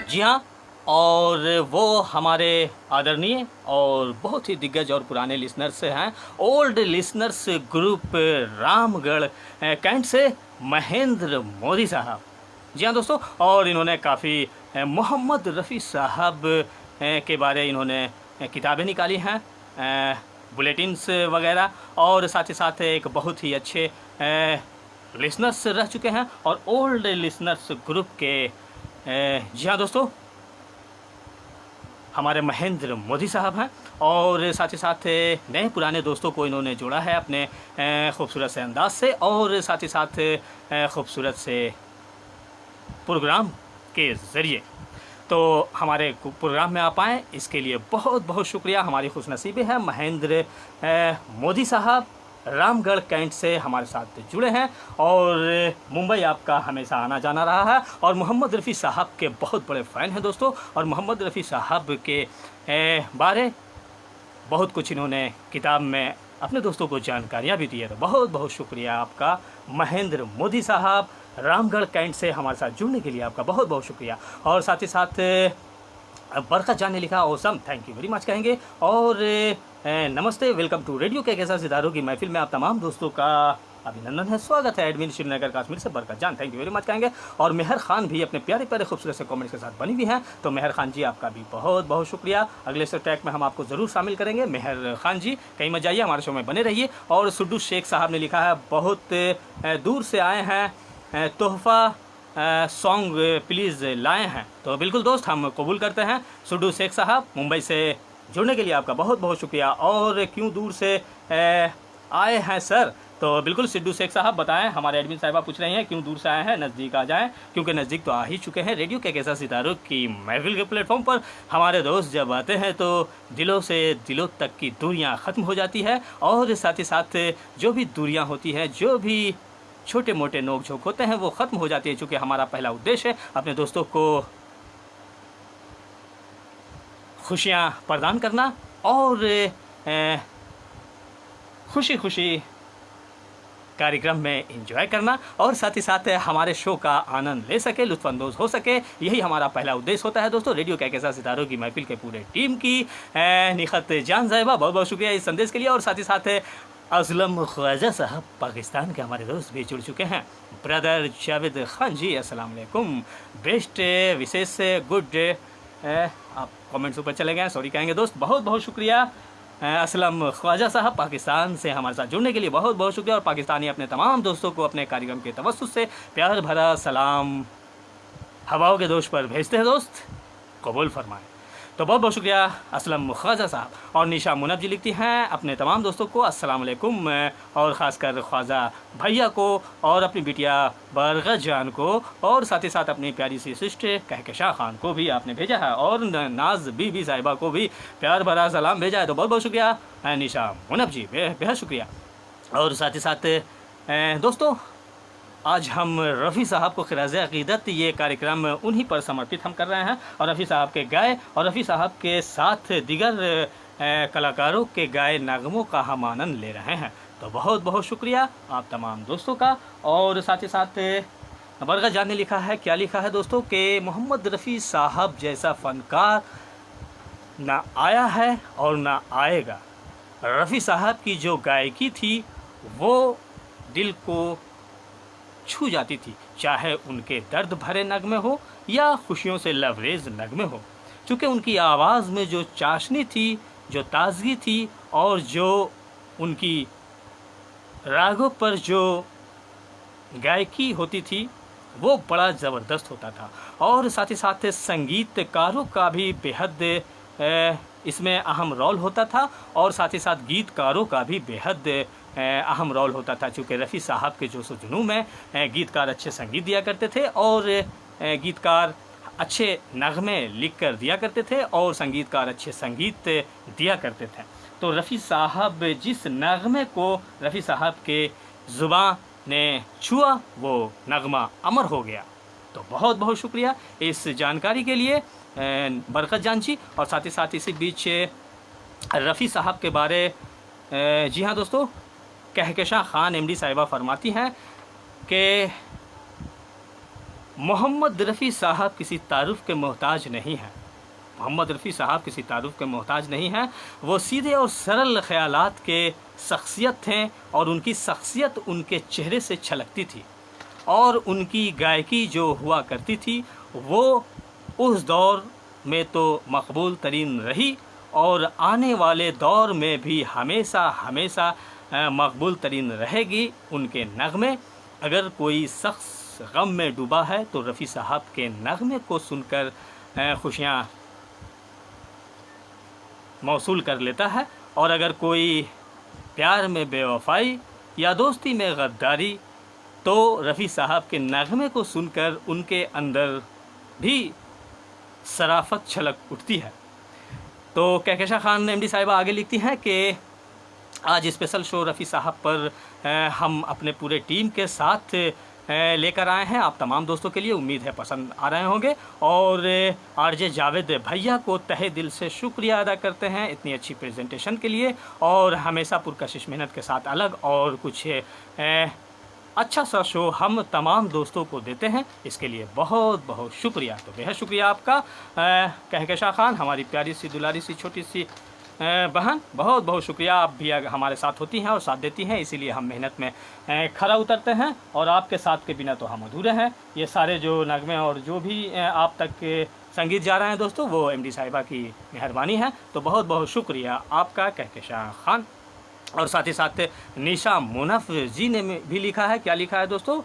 जी हाँ, और वो हमारे आदरणीय और बहुत ही दिग्गज और पुराने लिसनर्स हैं, old listeners group Ramgarh cantt से महेंद्र मोदी साहब। जी हाँ दोस्तों, और इन्होंने काफ़ी मोहम्मद रफ़ी साहब के बारे इन्होंने किताबें निकाली हैं, बुलेटिन्स वगैरह, और साथ ही साथ एक बहुत ही अच्छे लिसनर्स रह चुके हैं और ओल्ड लिसनर्स ग्रुप के जी हाँ दोस्तों हमारे महेंद्र मोदी साहब हैं। और साथ ही साथ नए पुराने दोस्तों को इन्होंने जोड़ा है अपने खूबसूरत से अंदाज से, और साथ ही साथ खूबसूरत से प्रोग्राम के ज़रिए। तो हमारे प्रोग्राम में आप आएँ, इसके लिए बहुत बहुत शुक्रिया। हमारी खुशनसीबी है महेंद्र मोदी साहब रामगढ़ कैंट से हमारे साथ जुड़े हैं, और मुंबई आपका हमेशा आना जाना रहा है। और मोहम्मद रफ़ी साहब के बहुत बड़े फ़ैन हैं दोस्तों, और मोहम्मद रफ़ी साहब के बारे बहुत कुछ इन्होंने किताब में अपने दोस्तों को जानकारियाँ भी दी है। तो बहुत बहुत शुक्रिया आपका महेंद्र मोदी साहब रामगढ़ कैंट से हमारे साथ जुड़ने के लिए, आपका बहुत बहुत शुक्रिया। और साथ ही साथ बरकत जान ने लिखा awesome, thank you very much कहेंगे। और नमस्ते, वेलकम टू रेडियो के साथ सितारों की महफिल में आप तमाम दोस्तों का अभिनंदन है, स्वागत है। एडमिन श्रीनगर कश्मीर से बरकत जान, थैंक यू वेरी मच कहेंगे। और मेहर खान भी अपने प्यारे प्यारे खूबसूरत से कमेंट्स के साथ बनी हुई हैं, तो मेहर खान जी आपका भी बहुत बहुत शुक्रिया। अगले से ट्रैक में हम आपको ज़रूर शामिल करेंगे। मेहर खान जी कहीं मत जाइए, हमारे शो में बने रहिए। और सुड्डू शेख साहब ने लिखा है बहुत दूर से आए हैं, तोहफ़ा सॉन्ग प्लीज़ लाए हैं। तो बिल्कुल दोस्त, हम कबूल करते हैं। सुड्डू शेख साहब मुंबई से जुड़ने के लिए आपका बहुत बहुत शुक्रिया। और क्यों दूर से आए हैं सर, तो बिल्कुल सिद्धू शेख साहब बताएं। हमारे एडमिन साहिबा पूछ रहे हैं क्यों दूर से आए हैं, नज़दीक आ जाएं, क्योंकि नज़दीक तो आ ही चुके हैं। रेडियो के कैसा सितारों की महफिल के प्लेटफॉर्म पर हमारे दोस्त जब आते हैं तो दिलों से दिलों तक की दूरियां ख़त्म हो जाती है, और साथ ही साथ जो भी दूरियां होती हैं, जो भी छोटे मोटे नोक झोंक होते हैं, वो ख़त्म हो जाती है। चूँकि हमारा पहला उद्देश्य है अपने दोस्तों को खुशियाँ प्रदान करना और खुशी खुशी कार्यक्रम में एंजॉय करना, और साथ ही साथ हमारे शो का आनंद ले सके, लुत्फ़अंदोज़ हो सके, यही हमारा पहला उद्देश्य होता है दोस्तों। रेडियो के कैसा सितारों की महफिल के पूरे टीम की निखत जान साहिबा बहुत बहुत शुक्रिया इस संदेश के लिए। और साथ ही साथ असलम ख्वाजा साहब पाकिस्तान के हमारे दोस्त भी जुड़ चुके हैं। ब्रदर जावेद खान जी अस्सलाम वालेकुम, बेस्ट विशेष गुड, आप कमेंट्स ऊपर चले गए, सॉरी कहेंगे दोस्त, बहुत बहुत शुक्रिया। असलम ख्वाजा साहब पाकिस्तान से हमारे साथ जुड़ने के लिए बहुत बहुत शुक्रिया। और पाकिस्तानी अपने तमाम दोस्तों को अपने कार्यक्रम के तवस्सुत से प्यार भरा सलाम हवाओं के दोष पर भेजते हैं दोस्त, कबूल फरमाएं। तो बहुत बहुत शुक्रिया असलम ख्वाजा साहब। और निशा मुनब जी लिखती हैं अपने तमाम दोस्तों को अस्सलाम वालेकुम, और ख़ासकर ख्वाजा भैया को और अपनी बिटिया बरगत जान को, और साथ ही साथ अपनी प्यारी सी सिस्टर कहकशां खान को भी आपने भेजा है, और नाज बीबी साहिबा को भी प्यार भरा सलाम भेजा है। तो बहुत बहुत शुक्रिया निशा मुनब जी, बेहद शुक्रिया। और साथ ही साथ दोस्तों आज हम रफ़ी साहब को खिराज़ अक़ीदत ये कार्यक्रम उन्हीं पर समर्पित हम कर रहे हैं, और रफ़ी साहब के गाए और रफ़ी साहब के साथ दीगर कलाकारों के गाए नगमों का हम आनंद ले रहे हैं। तो बहुत बहुत शुक्रिया आप तमाम दोस्तों का। और साथ ही साथ बरगत जान ने लिखा है, क्या लिखा है दोस्तों, कि मोहम्मद रफ़ी साहब जैसा फ़नकार ना आया है और ना आएगा। रफ़ी साहब की जो गायकी थी वो दिल को छू जाती थी, चाहे उनके दर्द भरे नगमे हो या खुशियों से लबरेज नगमे हो। चूँकि उनकी आवाज़ में जो चाशनी थी, जो ताजगी थी, और जो उनकी रागों पर जो गायकी होती थी वो बड़ा ज़बरदस्त होता था। और साथ ही साथ संगीतकारों का भी बेहद इसमें अहम रोल होता था, और साथ ही साथ गीतकारों का भी बेहद अहम रोल होता था। चूँकि रफ़ी साहब के जो जुनून में गीतकार अच्छे संगीत दिया करते थे, और गीतकार अच्छे नगमे लिख कर दिया करते थे, और संगीतकार अच्छे संगीत दिया करते थे। तो रफ़ी साहब जिस नगमे को रफ़ी साहब के ज़ुबान ने छुआ वो नगमा अमर हो गया। तो बहुत बहुत शुक्रिया इस जानकारी के लिए बरकत जान जी। और साथ ही साथ इसी बीच रफ़ी साहब के बारे जी हाँ दोस्तों, कहकशां खान एमडी साहिबा फरमाती हैं कि मोहम्मद रफ़ी साहब किसी तारुफ़ के मोहताज नहीं हैं। मोहम्मद रफ़ी साहब किसी तारुफ़ के मोहताज नहीं हैं। वो सीधे और सरल ख़यालात के शख्सियत थे, और उनकी शख्सियत उनके चेहरे से छलकती थी, और उनकी गायकी जो हुआ करती थी वो उस दौर में तो मकबूल तरीन रही, और आने वाले दौर में भी हमेशा हमेशा मकबूल तरीन रहेगी उनके नगमे। अगर कोई शख्स गम में डूबा है तो रफ़ी साहब के नगमे को सुनकर खुशियाँ मौसूल कर लेता है, और अगर कोई प्यार में बेवफाई या दोस्ती में गद्दारी, तो रफ़ी साहब के नगमे को सुनकर उनके अंदर भी शराफत छलक उठती है। तो कहकशां खान एमडी साहिबा आगे लिखती हैं कि आज स्पेशल शो रफ़ी साहब पर हम अपने पूरे टीम के साथ लेकर आए हैं आप तमाम दोस्तों के लिए। उम्मीद है पसंद आ रहे होंगे, और आरजे जावेद भैया को तहे दिल से शुक्रिया अदा करते हैं इतनी अच्छी प्रेजेंटेशन के लिए, और हमेशा पुरकशिश मेहनत के साथ अलग और कुछ अच्छा सा शो हम तमाम दोस्तों को देते हैं। इसके लिए बहुत बहुत शुक्रिया। तो बेहद शुक्रिया आपका कहकशां खान, हमारी प्यारी सी दुलारी सी छोटी सी बहन, बहुत बहुत शुक्रिया। आप भी हमारे साथ होती हैं और साथ देती हैं, इसीलिए हम मेहनत में खरा उतरते हैं, और आपके साथ के बिना तो हम अधूरे हैं। ये सारे जो नगमे और जो भी आप तक के संगीत जा रहे हैं दोस्तों, वो एमडी साहिबा की मेहरबानी है। तो बहुत बहुत शुक्रिया आपका कहकशां खान। और साथ ही साथ निशा मुनफ जी ने भी लिखा है, क्या लिखा है दोस्तों,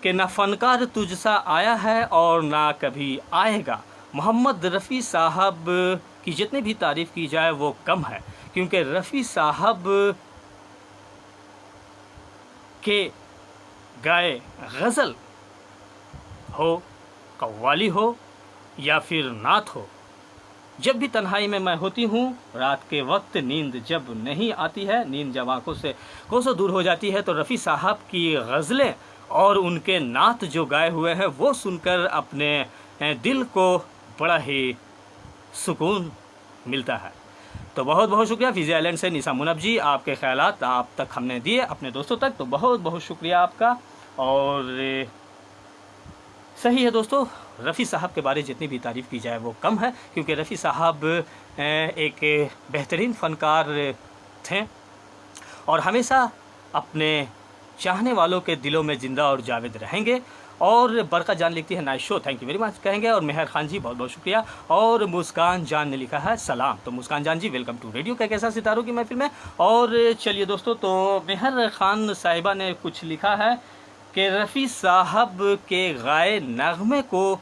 कि न फ़नकार तुझसा आया है और ना कभी आएगा। मोहम्मद रफ़ी साहब की जितनी भी तारीफ़ की जाए वो कम है, क्योंकि रफ़ी साहब के गाए गज़ल हो, कव्वाली हो या फिर नात हो, जब भी तन्हाई में मैं होती हूँ, रात के वक्त नींद जब नहीं आती है, नींद जब आँखों से कोसों दूर हो जाती है, तो रफ़ी साहब की गज़लें और उनके नात जो गाए हुए हैं वो सुनकर अपने दिल को बड़ा ही सुकून मिलता है। तो बहुत बहुत शुक्रिया फिजी आइलैंड से निशा मुनब जी, आपके ख्यालात आप तक हमने दिए अपने दोस्तों तक, तो बहुत बहुत शुक्रिया आपका। और सही है दोस्तों, रफ़ी साहब के बारे जितनी भी तारीफ़ की जाए वो कम है, क्योंकि रफ़ी साहब एक बेहतरीन फ़नकार थे, और हमेशा अपने चाहने वालों के दिलों में ज़िंदा और जावेद रहेंगे। और बरकत जान लिखती है nice show, thank you very much कहेंगे। और मेहर खान जी बहुत बहुत शुक्रिया। और मुस्कान जान ने लिखा है सलाम। तो मुस्कान जान जी वेलकम टू रेडियो का कैसा सितारों की महफिल में। और चलिए दोस्तों, तो मेहर खान साहिबा ने कुछ लिखा है कि रफ़ी साहब के गाए नगमे को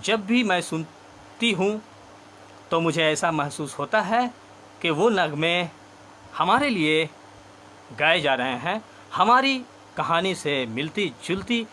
जब भी मैं सुनती हूँ तो मुझे ऐसा महसूस होता है कि वो नगमे हमारे लिए गाए जा रहे हैं, हमारी कहानी से मिलती जुलती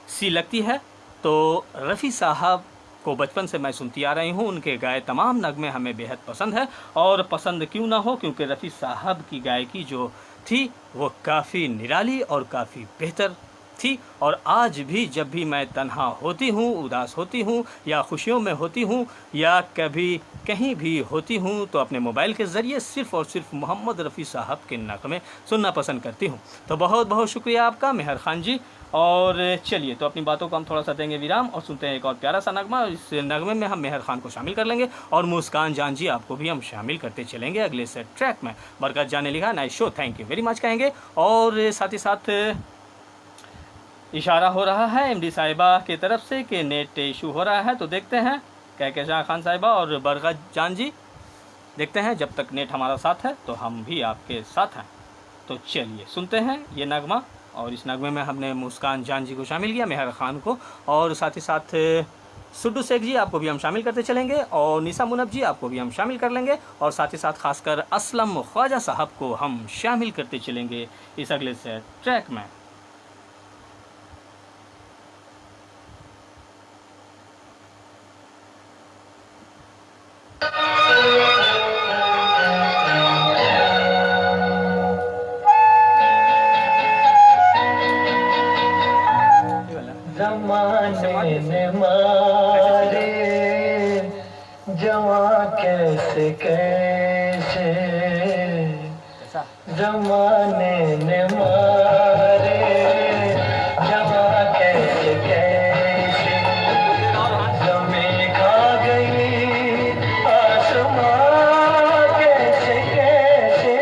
सी लगती है। तो रफ़ी साहब को बचपन से मैं सुनती आ रही हूँ, उनके गाए तमाम नगमे हमें बेहद पसंद है। और पसंद क्यों ना हो, क्योंकि रफ़ी साहब की गायकी जो थी वो काफ़ी निराली और काफ़ी बेहतर थी। और आज भी जब भी मैं तन्हा होती हूँ, उदास होती हूँ या खुशियों में होती हूँ या कभी कहीं भी होती हूँ, तो अपने मोबाइल के ज़रिए सिर्फ़ और सिर्फ मोहम्मद रफ़ी साहब के नगमे सुनना पसंद करती हूँ। तो बहुत बहुत शुक्रिया आपका मेहर खान जी। और चलिए, तो अपनी बातों को हम थोड़ा सा देंगे विराम और सुनते हैं एक और प्यारा सा नगमा। इस नगमे में हम मेहर खान को शामिल कर लेंगे और मुस्कान जान जी आपको भी हम शामिल करते चलेंगे अगले से ट्रैक में। बरकत जान ने लिखा, nice show, thank you very much कहेंगे। और साथ ही साथ इशारा हो रहा है एमडी साहिबा की तरफ से कि नेट इशू हो रहा है, तो देखते हैं क्या शाह खान साहिबा और बरकत जान जी, देखते हैं जब तक नेट हमारा साथ है तो हम भी आपके साथ हैं। तो चलिए सुनते हैं ये नगमा। और इस नगमे में हमने मुस्कान जान जी को शामिल किया, मेहर खान को, और साथ ही साथ सुड्डू शेख जी आपको भी हम शामिल करते चलेंगे और निसा मुनब जी आपको भी हम शामिल कर लेंगे और साथ ही साथ खासकर असलम ख्वाजा साहब को हम शामिल करते चलेंगे इस अगले से ट्रैक में। जमाने ने मारे जवा कैसे कैसे, जमाने ने मारे जवा कैसे कैसे, जमीन खा गई आसमां कैसे कैसे,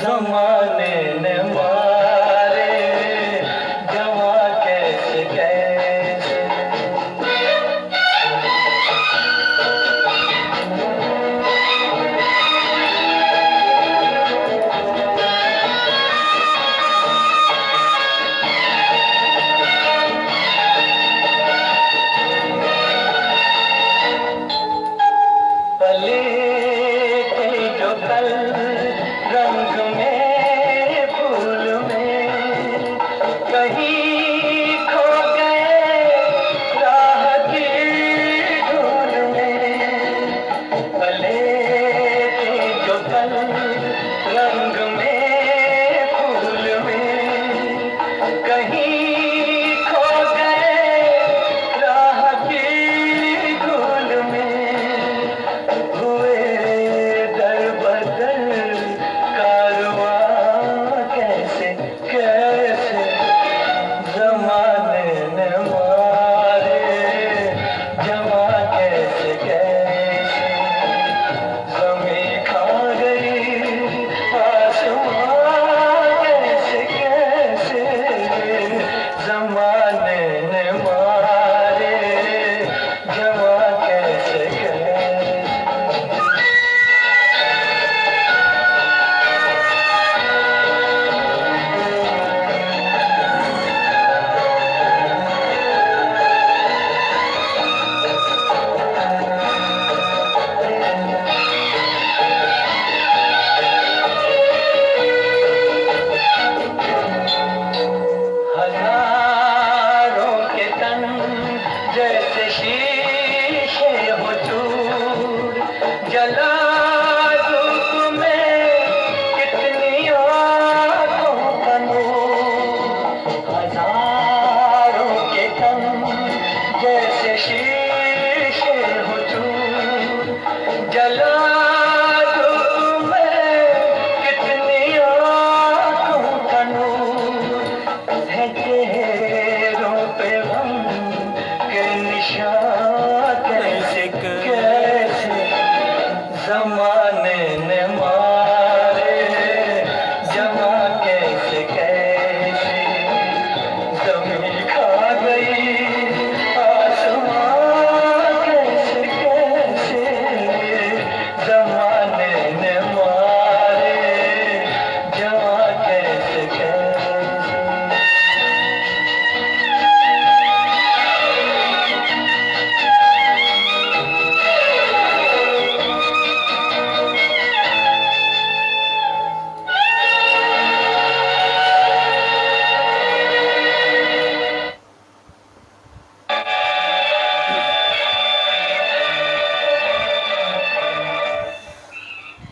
जमाने ने मारे जवा कैसे कैसे।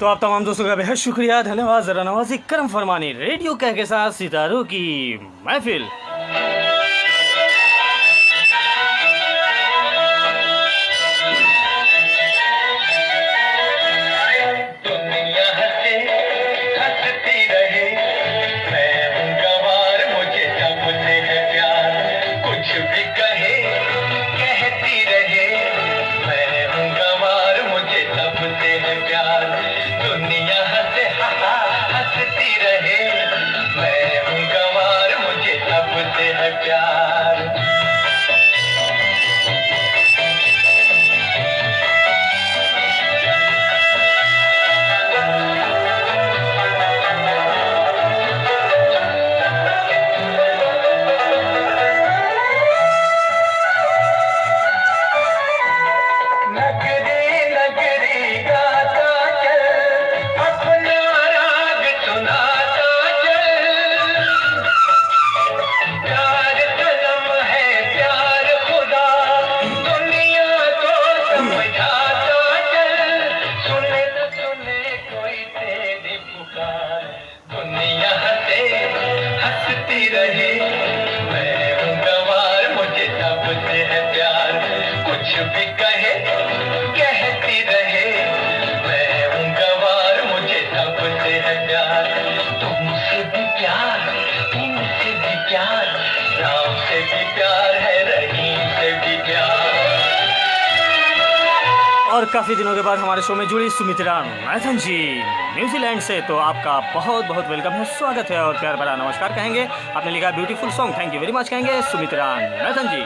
तो आप तमाम दोस्तों का बेहद शुक्रिया, धन्यवाद। ज़रा नवाजी करम फरमानी, रेडियो कह के साथ सितारों की महफिल। दुनिया हंसे हंसती रहे, मैं हूँ गंवार, मुझे सबसे है प्यार। कुछ भी कहे कहती रहे, मैं हूँ गंवार, मुझे सबसे है प्यार। दुनिया हंसे हंसती रहे, मैं हूँ गंवार, मुझे सबसे है प्यार। नगरी नगरी गाता चल, अपना राग सुनाता चल। प्यार कलम है प्यार खुदा, दुनिया को समझाता चल। सुने न सुने कोई तेरी पुकार, दुनिया हंसे हंसती रहे, मैं हूँ गंवार, मुझे सबसे है प्यार। कुछ भी कहे कहती रहे, मैं हूँ गंवार, मुझे सबसे है प्यार। तुमसे भी प्यार, इनसे भी प्यार, राम से भी प्यार है, रहीम से भी प्यार। और काफ़ी दिनों के बाद हमारे शो में जुड़ी सुमित्रा मैथन जी न्यूजीलैंड से, तो आपका बहुत बहुत वेलकम है, स्वागत है और प्यार भरा नमस्कार कहेंगे। आपने लिखा beautiful song, thank you very much कहेंगे सुमित्रा मैथन जी।